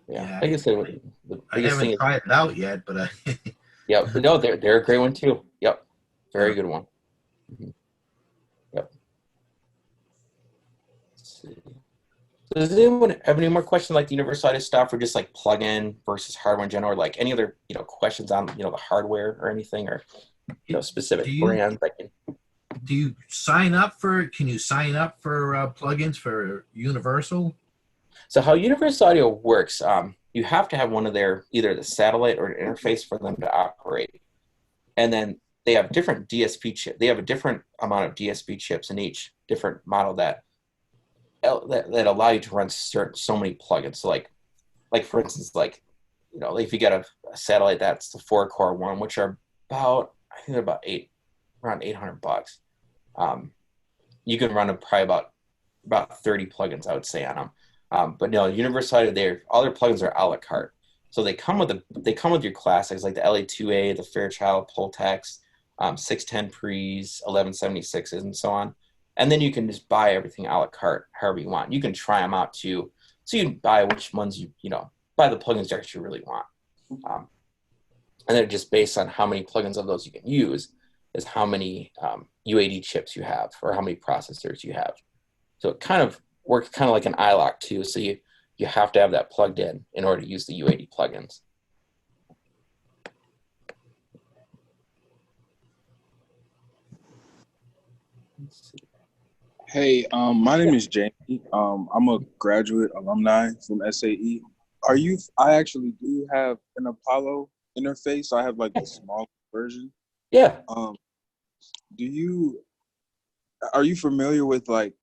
Yeah, like I said, the I biggest thing haven't is, tried it out yet, but yeah, no, they're a great one too. Yep, very good one. Mm-hmm. Yep. Let's see. So does anyone have any more questions like the Universal Audio stuff, or just like plug-in versus hardware in general, or like any other questions on the hardware or anything, or specific brands? Do you sign up for? Can you sign up for plugins for Universal? So how Universal Audio works, you have to have one of their either the satellite or an interface for them to operate, and then they have different DSP chips. They have a different amount of DSP chips in each different model that allow you to run so many plugins. So like for instance, if you get a satellite, that's the 4-core one, which are about, I think they're around $800. You can run probably about 30 plugins, I would say, on them. But no, Universal Audio, all their plugins are a la carte. So they come with your classics like the LA2A, the Fairchild Pultex, 610 Pre's, 1176s, and so on. And then you can just buy everything a la carte, however you want. You can try them out too. So you can buy which ones buy the plugins that you really want. And then just based on how many plugins of those you can use is how many UAD chips you have or how many processors you have. So it kind of works kind of like an iLok too. So you have to have that plugged in order to use the UAD plugins. Let's see. Hey, my name is Jamie. I'm a graduate alumni from SAE. I actually do have an Apollo interface. I have like a small version. Yeah. Are you familiar with like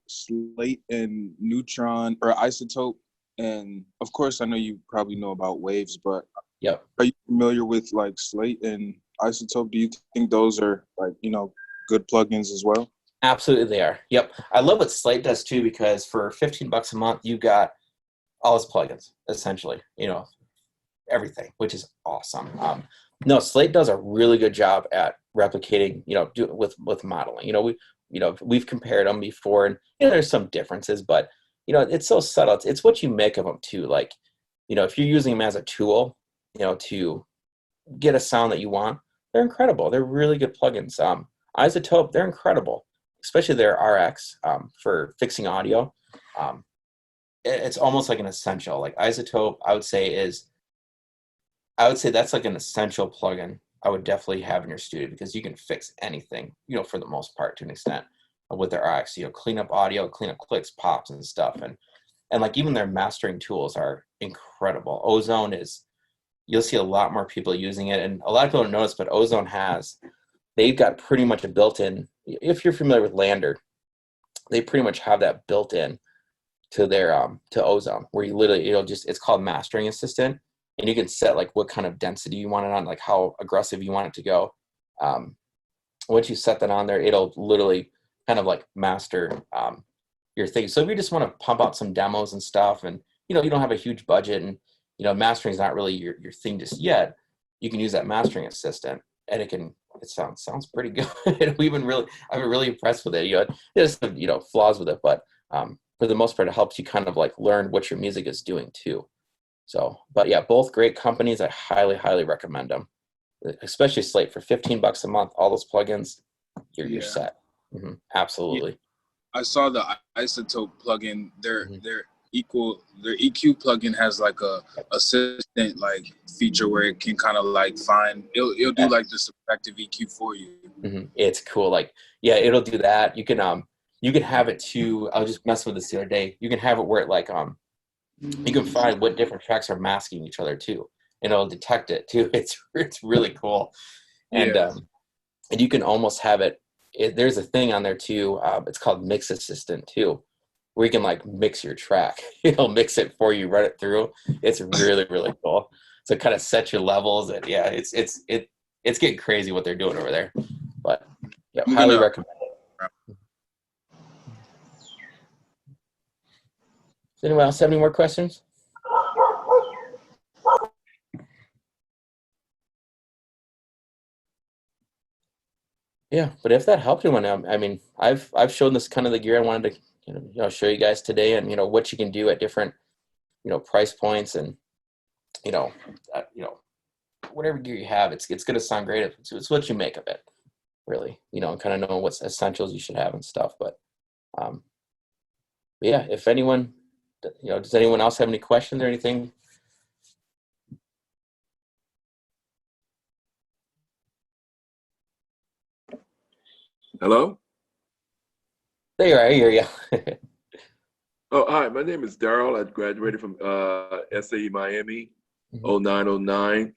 Slate and Neutron or Isotope? And of course, I know you probably know about Waves, but yep. Are you familiar with like Slate and Isotope? Do you think those are like, good plugins as well? Absolutely, they are. Yep. I love what Slate does too, because for $15 a month, you got all its plugins, essentially, everything, which is awesome. No, Slate does a really good job at replicating, with modeling. We've compared them before, and there's some differences, but it's so subtle. It's what you make of them too. Like, if you're using them as a tool, to get a sound that you want, they're incredible. They're really good plugins. Isotope, they're incredible, especially their RX for fixing audio. It's almost like an essential. Like Isotope, I would say that's like an essential plugin I would definitely have in your studio, because you can fix anything, for the most part, to an extent, with their RX. Clean up audio, clean up clicks, pops, and stuff. And like even their mastering tools are incredible. Ozone you'll see a lot more people using it, and a lot of people don't notice, but Ozone they've got pretty much a built-in, if you're familiar with Lander, they pretty much have that built in to their to Ozone, where you literally, it's called Mastering Assistant, and you can set like what kind of density you want it on, like how aggressive you want it to go. Once you set that on there, it'll literally kind of like master your thing. So if you just want to pump out some demos and stuff, and you don't have a huge budget, and mastering is not really your thing just yet, you can use that Mastering Assistant, and it sounds pretty good. I've been really impressed with it. There's some flaws with it, but for the most part, it helps you kind of like learn what your music is doing too. So, but yeah, both great companies. I highly recommend them, especially Slate. For $15 a month, all those plugins, you're set. Absolutely. Yeah. I saw the Isotope plugin. Their EQ plugin has like a assistant like feature where it can kind of like it'll do like the subtractive EQ for you. It's cool. Like, yeah, it'll do that. You can have it too. I was just messing with this the other day. You can have it where it like you can find what different tracks are masking each other too, and it'll detect it too. It's really cool. And and you can almost have it. There's a thing on there too. It's called Mix Assistant too, where you can like mix your track. It'll mix it for you, run it through. It's really cool. So it kind of set your levels, and yeah, it's getting crazy what they're doing over there. But yeah, highly recommend it. Does anyone else have any more questions? Yeah, but if that helped anyone, I mean, I've shown this kind of the gear I wanted to show you guys today, and what you can do at different price points, and whatever gear you have, it's going to sound great. It's what you make of it, really, and kind of know what's essentials you should have and stuff. But yeah, if anyone, does anyone else have any questions or anything? Hello? There you are. I hear you. Oh, hi. My name is Daryl. I graduated from SAE Miami, 0909.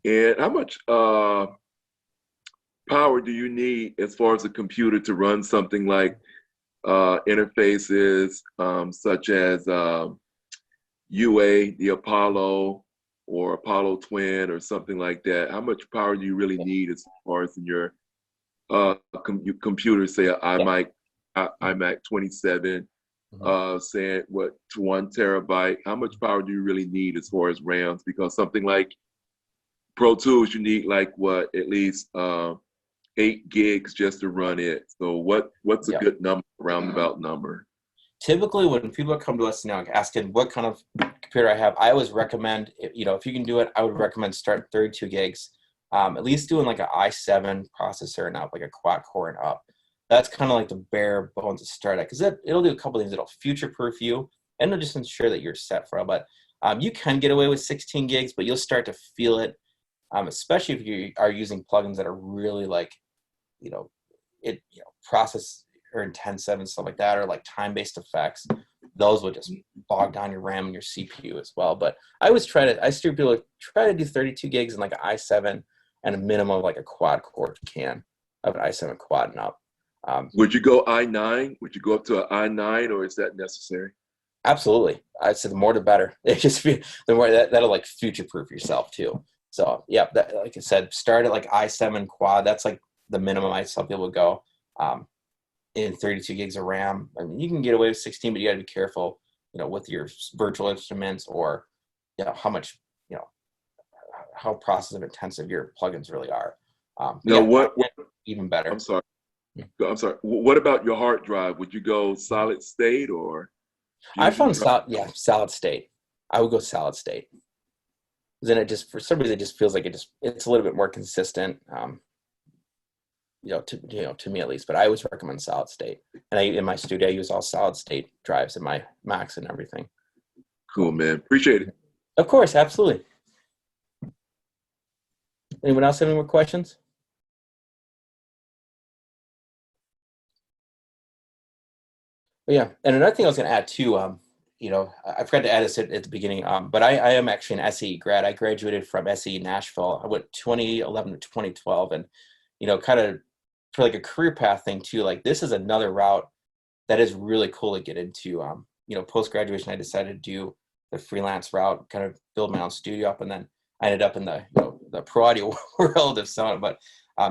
And how much power do you need as far as a computer to run something like interfaces such as UA, the Apollo, or Apollo Twin, or something like that? How much power do you really need as far as in your computer, say an iMac 27, saying what, to 1 terabyte? How much power do you really need as far as RAMs? Because something like Pro Tools, you need like what, at least 8 gigs just to run it. So what's a good number, roundabout number? Typically, when people come to us now asking what kind of computer I have, I always recommend, if you can do it, I would recommend start 32 gigs. At least doing like an i7 processor and up, like a quad core and up. That's kind of like the bare bones to start at, because it'll do a couple things. It'll future-proof you, and it'll just ensure that you're set for it. But you can get away with 16 gigs, but you'll start to feel it, especially if you are using plugins that are really like, process or intensive and stuff like that, or like time-based effects. Those will just bog down your RAM and your CPU as well. But I steer people to try to do 32 gigs in like an i7 and a minimum of like a quad core if you can, of an i7 quad and up. Would you go i9? Would you go up to an i9, or is that necessary? Absolutely. I'd say the more the better. It just the more that'll like future-proof yourself too. So yeah, like I said, start at like i7 quad. That's like the minimum I tell people to go. In 32 gigs of RAM. I mean, you can get away with 16, but you got to be careful, with your virtual instruments, or how much, how process intensive your plugins really are. What even better? I'm sorry. What about your hard drive? Would you go solid state, or? I found solid state. I would go solid state. Then it just, for some reason, it just feels like it's a little bit more consistent. To me at least, but I always recommend solid state. And in my studio, I use all solid state drives in my Macs and everything. Cool, man. Appreciate it. Of course, absolutely. Anyone else have any more questions? But yeah, and another thing I was going to add too, you know, I forgot to add this at the beginning, but I am actually an SAE grad. I graduated from SAE Nashville. I went 2011 to 2012, and you know, kind of for like a career path thing too. Like this is another route that is really cool to get into. You know, post graduation, I decided to do the freelance route, kind of build my own studio up, and then I ended up in the the pro audio world of sound. But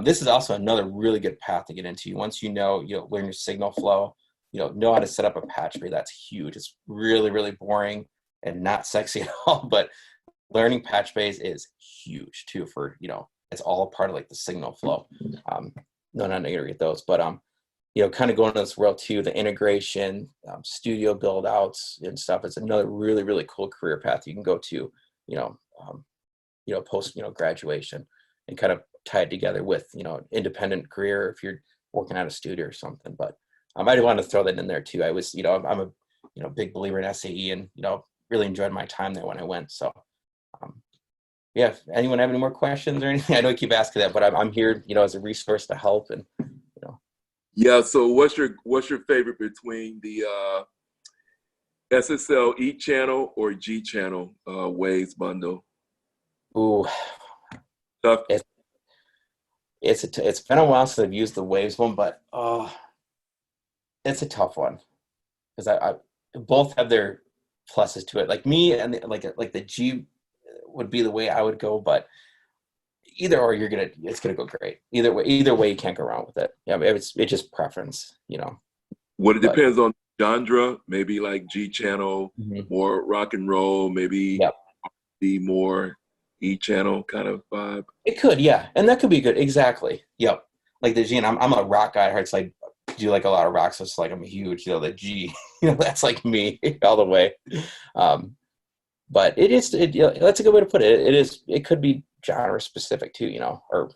this is also another really good path to get into. Once you know learn your signal flow. Know how to set up a patch bay. That's huge. It's really, really boring and not sexy at all, but learning patch bays is huge too for, it's all a part of like the signal flow. No, not to get those, but, kind of going into this world too, the integration, studio build outs and stuff. It's another really, really cool career path you can go to, post, graduation and kind of tie it together with, independent career if you're working at a studio or something, but I do want to throw that in there too. I was, I'm a, big believer in SAE and, really enjoyed my time there when I went. So, yeah, if anyone have any more questions or anything, I know I keep asking that, but I'm here, as a resource to help and, Yeah. So what's your favorite between the SSL E channel or G channel Waves bundle? Ooh, Tough. it's been a while since I've used the Waves one, but it's a tough one because I both have their pluses to it. Like me and like the G would be the way I would go, but either or it's gonna go great. Either way you can't go wrong with it. Yeah, it's just preference, Well, it depends on genre. Maybe like G channel, more rock and roll. Maybe the more E channel kind of vibe. It could, yeah, and that could be good. Exactly. Yep. Like the G, and I'm a rock guy. It's like do like a lot of rock, so it's like I'm a huge, the G, that's like me all the way. But that's a good way to put it. It could be genre specific too, or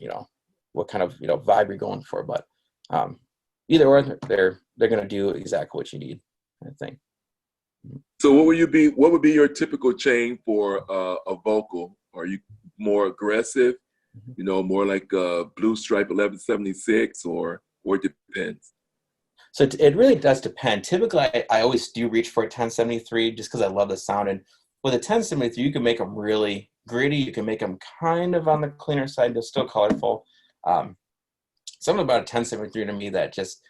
what kind of vibe you're going for. But either or, they're gonna do exactly what you need, I think. So what would be your typical chain for a vocal? Are you more aggressive, more like Blue Stripe 1176, or it depends? So it really does depend. Typically, I always do reach for a 1073 just because I love the sound. And with a 1073, you can make them really gritty. You can make them kind of on the cleaner side, but still colorful. Something about a 1073 to me that just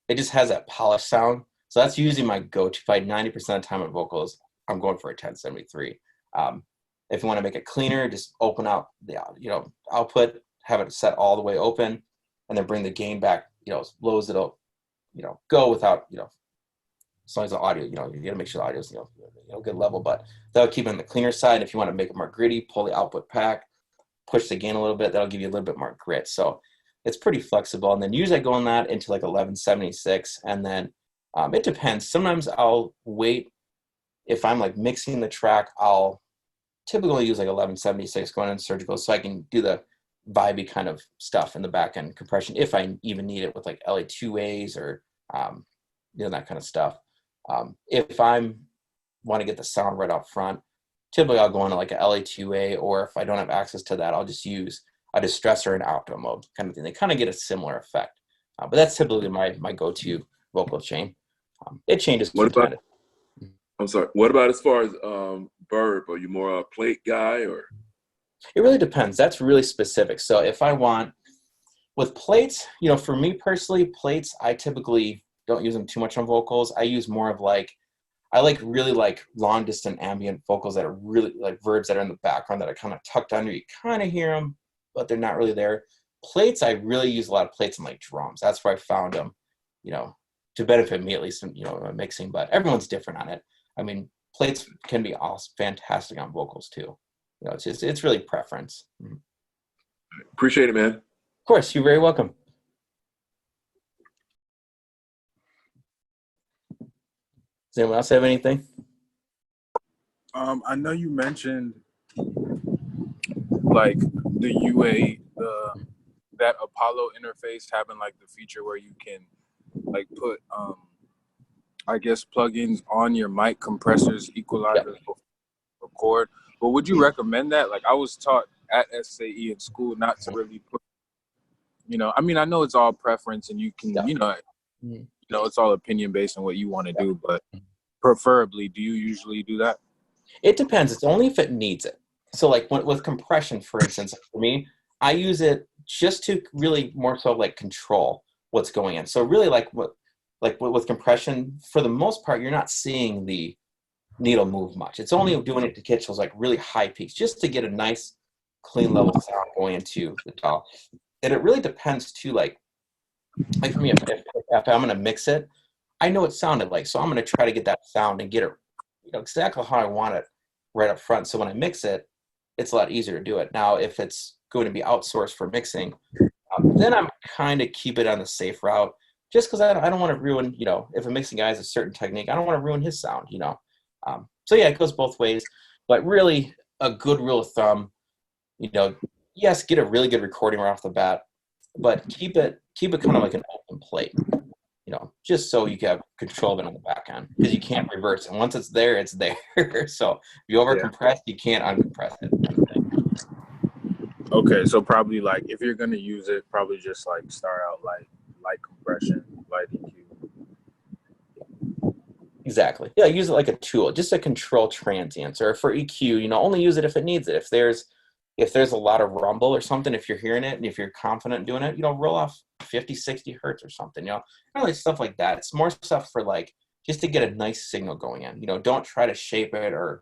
has that polished sound. So that's usually my go-to. Probably 90% of the time at vocals, I'm going for a 1073. If you want to make it cleaner, just open out the output, have it set all the way open, and then bring the gain back, as low as it'll go without, as long as the audio, you gotta make sure the audio's, good level, but that'll keep it on the cleaner side. If you want to make it more gritty, pull the output back, push the gain a little bit, that'll give you a little bit more grit. So it's pretty flexible. And then usually I go on that into like 1176. And then it depends. Sometimes I'll wait. If I'm like mixing the track, I'll typically use like 1176 going in surgical so I can do the vibey kind of stuff in the back end compression if I even need it with like LA2As or that kind of stuff. If I'm want to get the sound right up front, typically I'll go into like a LA2A, or if I don't have access to that, I'll just use a distressor and auto mode kind of thing. They kind of get a similar effect, but that's typically my go-to vocal chain. It changes. I'm sorry. What about as far as verb? Are you more a plate guy or? It really depends. That's really specific. So if I want with plates, for me personally, plates, I typically don't use them too much on vocals. I use more of I really like long distance ambient vocals that are really like verbs that are in the background that are kind of tucked under. You kind of hear them, but they're not really there. Plates, I really use a lot of plates in like drums. That's where I found them, to benefit me at least in, mixing, but everyone's different on it. I mean, plates can be awesome, fantastic on vocals too. It's really preference. Appreciate it, man. Of course, you're very welcome. Does anyone else have anything? I know you mentioned like the UA, that Apollo interface having like the feature where you can like put I guess plugins on your mic, compressors, equalizers, record. But would you recommend that? Like I was taught at SAE in school, not to really put, I mean, I know it's all preference and you can, it's all opinion based on what you want to do, but preferably, do you usually do that? It depends. It's only if it needs it. So like with compression, for instance, for me, I use it just to really more so like control what's going in. So really with compression, for the most part, you're not seeing the needle move much. It's only doing it to catch those like really high peaks, just to get a nice clean level sound going into the doll. And it really depends too, like for me, if I'm going to mix it, I know what it sounded like. So I'm going to try to get that sound and get it exactly how I want it right up front. So when I mix it, it's a lot easier to do it. Now, if it's going to be outsourced for mixing, then I'm kind of keep it on the safe route, just because I don't want to ruin, if a mixing guy has a certain technique, I don't want to ruin his sound, So yeah, it goes both ways, but really a good rule of thumb, yes, get a really good recording right off the bat, but keep it kind of like an open plate, just so you can have control of it on the back end, because you can't reverse it. Once it's there, it's there. So if you over compress, you can't uncompress it. Okay, so probably like if you're gonna use it, probably just like start out like light compression, light EQ. Exactly. Yeah, use it like a tool, just to control transients. Or for EQ, only use it if it needs it. If there's a lot of rumble or something, if you're hearing it and if you're confident in doing it, roll off 50, 60 hertz or something, kind of like stuff like that. It's more stuff for like just to get a nice signal going in. Don't try to shape it, or,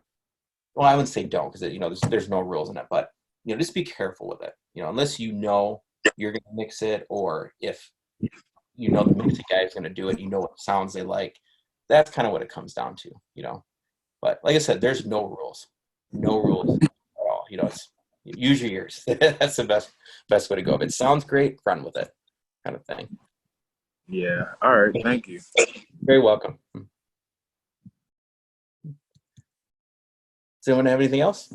well, I wouldn't say don't, because there's no rules in it, but just be careful with it. Unless you're going to mix it, or if the mixing guy is going to do it, what sounds they like. That's kind of what it comes down to, But like I said, there's no rules at all. It's use your ears. That's the best way to go. If it sounds great, run with it, kind of thing. Yeah. All right. Thank you. Very welcome. Does anyone have anything else?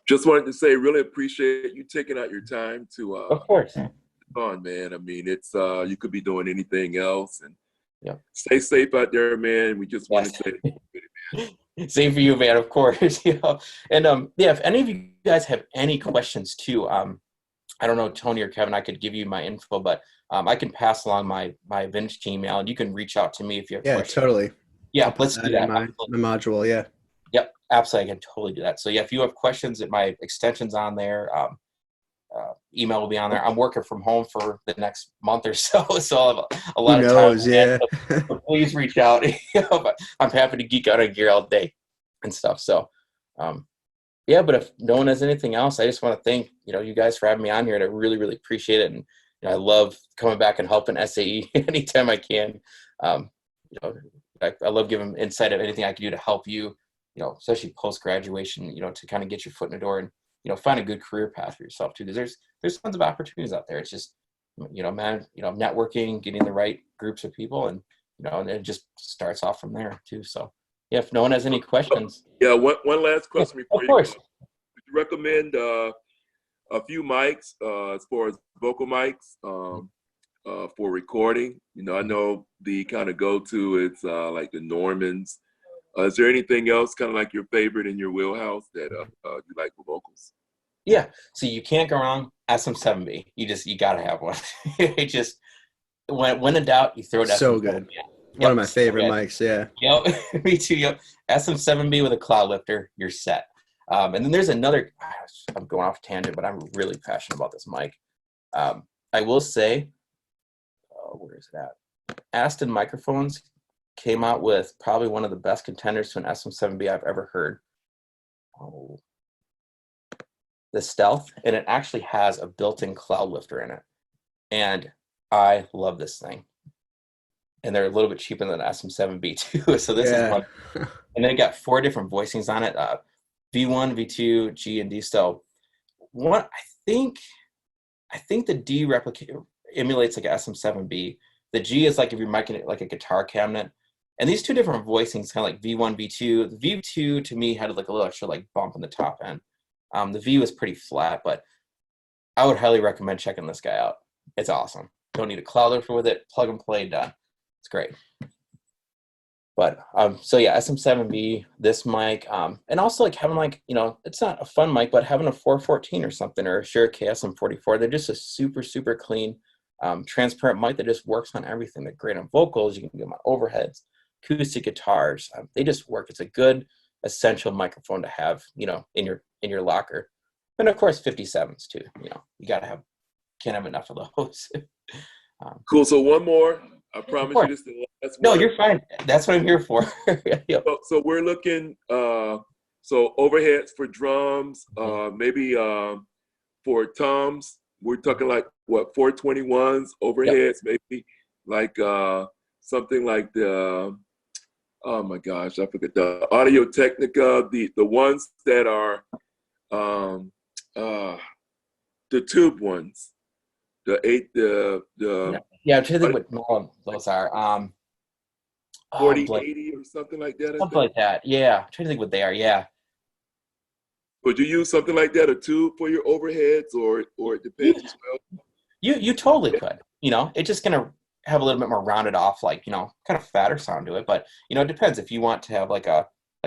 Just wanted to say, really appreciate you taking out your time to Of course. on, man. I mean, it's you could be doing anything else, and stay safe out there, man. We just want to say same for you, man, of course. And if any of you guys have any questions too, I don't know, Tony or Kevin, I could give you my info, but I can pass along my vintage email, and you can reach out to me if you have questions. Yeah, totally. Yeah, let's do that. My module, yeah. Yep, absolutely. I can totally do that. So yeah, if you have questions, my extension's on there. Email will be on there. I'm working from home for the next month or so, so I'll have a lot of time. Yeah. So please reach out. But I'm happy to geek out on gear all day and stuff. So, but if no one has anything else, I just want to thank you guys for having me on here, and I really, really appreciate it. And I love coming back and helping SAE anytime I can. I love giving insight of anything I can do to help you, especially post graduation, to kind of get your foot in the door and find a good career path for yourself too. Because there's tons of opportunities out there. It's just networking, getting the right groups of people, and and it just starts off from there too. So yeah, if no one has any questions. Yeah, one last question before of course. Would you recommend a few mics as far as vocal mics for recording? I know the kind of go-to it's like the Normans. Is there anything else kind of like your favorite in your wheelhouse that you like for vocals? Yeah, so you can't go wrong. SM7B. You gotta have one. It just when in doubt, you throw it. So good. One of my favorite mics. Yeah. Yep, me too. Yep, SM7B with a cloud lifter. You're set. And then there's another. I'm going off tangent, but I'm really passionate about this mic. I will say, where is it at? Aston Microphones came out with probably one of the best contenders to an SM7B I've ever heard. The Stealth, and it actually has a built-in cloud lifter in it, and I love this thing. And they're a little bit cheaper than SM7B too. So this is one. And then it got 4 different voicings on it: V1, V2, G, and D. So one, I think the D emulates like an SM7B. The G is like if you're miking it like a guitar cabinet. And these 2 different voicings, kind of like V1, V2. The V2 to me had like a little extra like bump in the top end. The V was pretty flat, but I would highly recommend checking this guy out. It's awesome. Don't need a cloud lifter with it. Plug and play, done. It's great. But so yeah, SM7B, this mic, and also like having like, you know, it's not a fun mic, but having a 414 or something, or a Shure KSM44, they're just a super, super clean, transparent mic that just works on everything. They're great on vocals. You can get them on overheads, acoustic guitars. They just work. It's a good, essential microphone to have, you know, in your locker. And of course, 57s too. You know, you can't have enough of those. Cool. So one more. I promise you this is the last No, one. you're fine. That's what I'm here for. Yep. So we're looking, so overheads for drums, maybe for toms, we're talking like what, 421s, overheads, maybe like something like the, oh my gosh, I forget, the Audio Technica, the ones that are the tube ones, the Yeah, I'm trying to think what more those are. 4080 or something like that. Something like that. Yeah, I'm trying to think what they are. Yeah. Would you use something like that, a tube for your overheads, or it depends as well? You totally could. You know, it's just gonna have a little bit more rounded off, like, you know, kind of fatter sound to it. But you know, it depends. If you want to have like I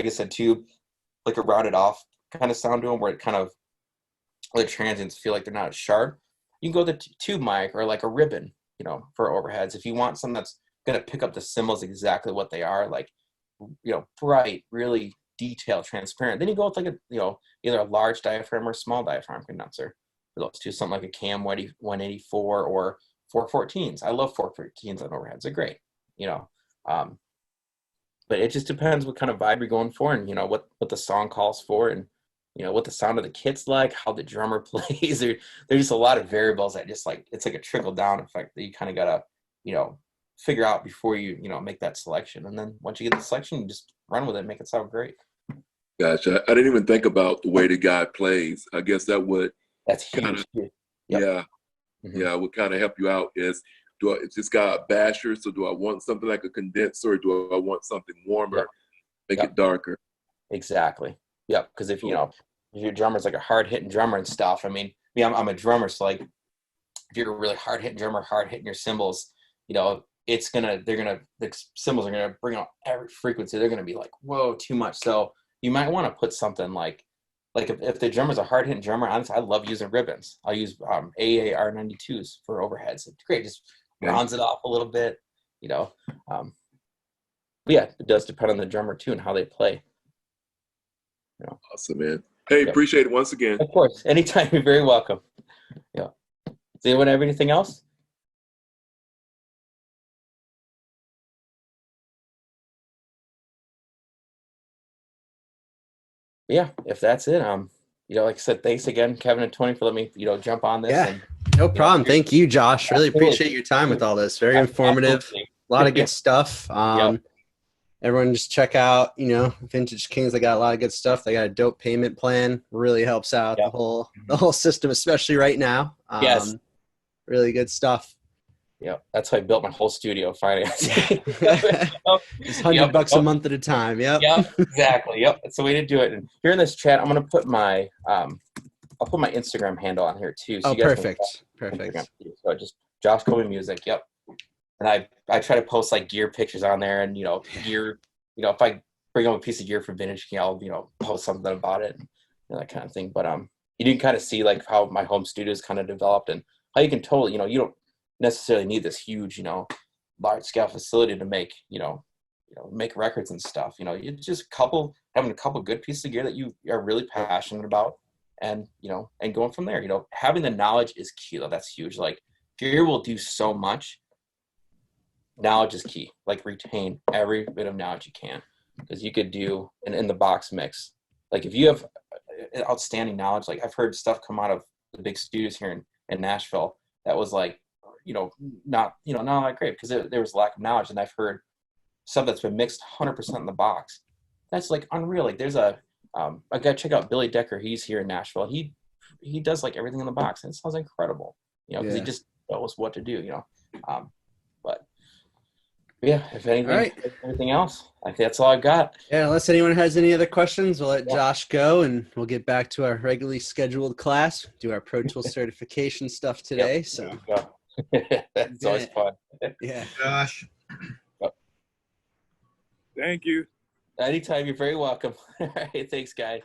said, tube, like a rounded off kind of sound to them, where it kind of the transients feel like they're not as sharp, you can go the tube mic or like a ribbon, you know, for overheads. If you want something that's gonna pick up the cymbals exactly what they are, like, you know, bright, really detailed, transparent, then you go with like a, you know, either a large diaphragm or small diaphragm condenser for those two, something like a CAM 184 or 414s. I love 414s on overheads. They're great, you know. But it just depends what kind of vibe you're going for, and you know what the song calls for, and you know what the sound of the kit's like, how the drummer plays. There's just a lot of variables that just like, it's like a trickle down effect that you kind of gotta, you know, figure out before you know, make that selection. And then once you get the selection, you just run with it and make it sound great. Gotcha. I didn't even think about the way the guy plays. I guess that would That's kind huge. of, Yep. yeah, would kind of help you out. Is this guy a basher? So do I want something like a condenser, or do I want something warmer, make it darker? Exactly. Yep. Because if you know, if your drummer's like a hard hitting drummer and stuff, I mean, I'm a drummer, so like if you're a really hard hitting drummer, hard hitting your cymbals, you know, the cymbals are gonna bring out every frequency. They're gonna be like, whoa, too much. So you might want to put something like if the drummer's a hard hitting drummer, honestly, I love using ribbons. I'll use AEA R92s for overheads. It's great. Just rounds it off a little bit, you know. But yeah, it does depend on the drummer too and how they play. You know. Awesome, man. Hey, appreciate it once again. Of course. Anytime. You're very welcome. Yeah. Does anyone have anything else? Yeah, if that's it, you know, like I said, thanks again, Kevin and Tony, for letting me, you know, jump on this. Yeah, and, no problem. Thank you, Josh. Really Absolutely. appreciate your time with all this. Very informative. Absolutely. A lot of good stuff. Everyone just check out, you know, Vintage Kings. They got a lot of good stuff. They got a dope payment plan. Really helps out the whole system, especially right now. Yes. Really good stuff. Yeah, that's how I built my whole studio financing. Just $100 a month at a time. Yep. Yep, exactly. Yep, that's the way to do it. And here in this chat, I'm gonna put my I'll put my Instagram handle on here too. So you guys perfect. So just Josh Colby Music. Yep. And I try to post like gear pictures on there, and you know, gear. You know, if I bring up a piece of gear for Vintage King, I'll, you know, post something about it, and you know, that kind of thing. But you can kind of see like how my home studio is kind of developed, and how you can totally, you know, you don't necessarily need this huge, you know, large scale facility to make, you know, make records and stuff. You know, you just having a couple good pieces of gear that you are really passionate about, and you know, and going from there. You know, having the knowledge is key though. That's huge. Like gear will do so much. Knowledge is key. Like retain every bit of knowledge you can, because you could do an in the box mix. Like if you have outstanding knowledge, like I've heard stuff come out of the big studios here in Nashville that was like, you know, not that great, because there was lack of knowledge. And I've heard stuff that's been mixed 100% in the box. That's like unreal. Like there's I gotta check out Billy Decker. He's here in Nashville. He does like everything in the box, and it sounds incredible. You know, because he just knows what to do. You know, but yeah. If anything else, I think that's all I've got. Yeah. Unless anyone has any other questions, we'll let Josh go, and we'll get back to our regularly scheduled class. Do our Pro Tools certification stuff today. So. That's always fun. Yeah. Josh. Thank you. Anytime, you're very welcome. All right, thanks, guy.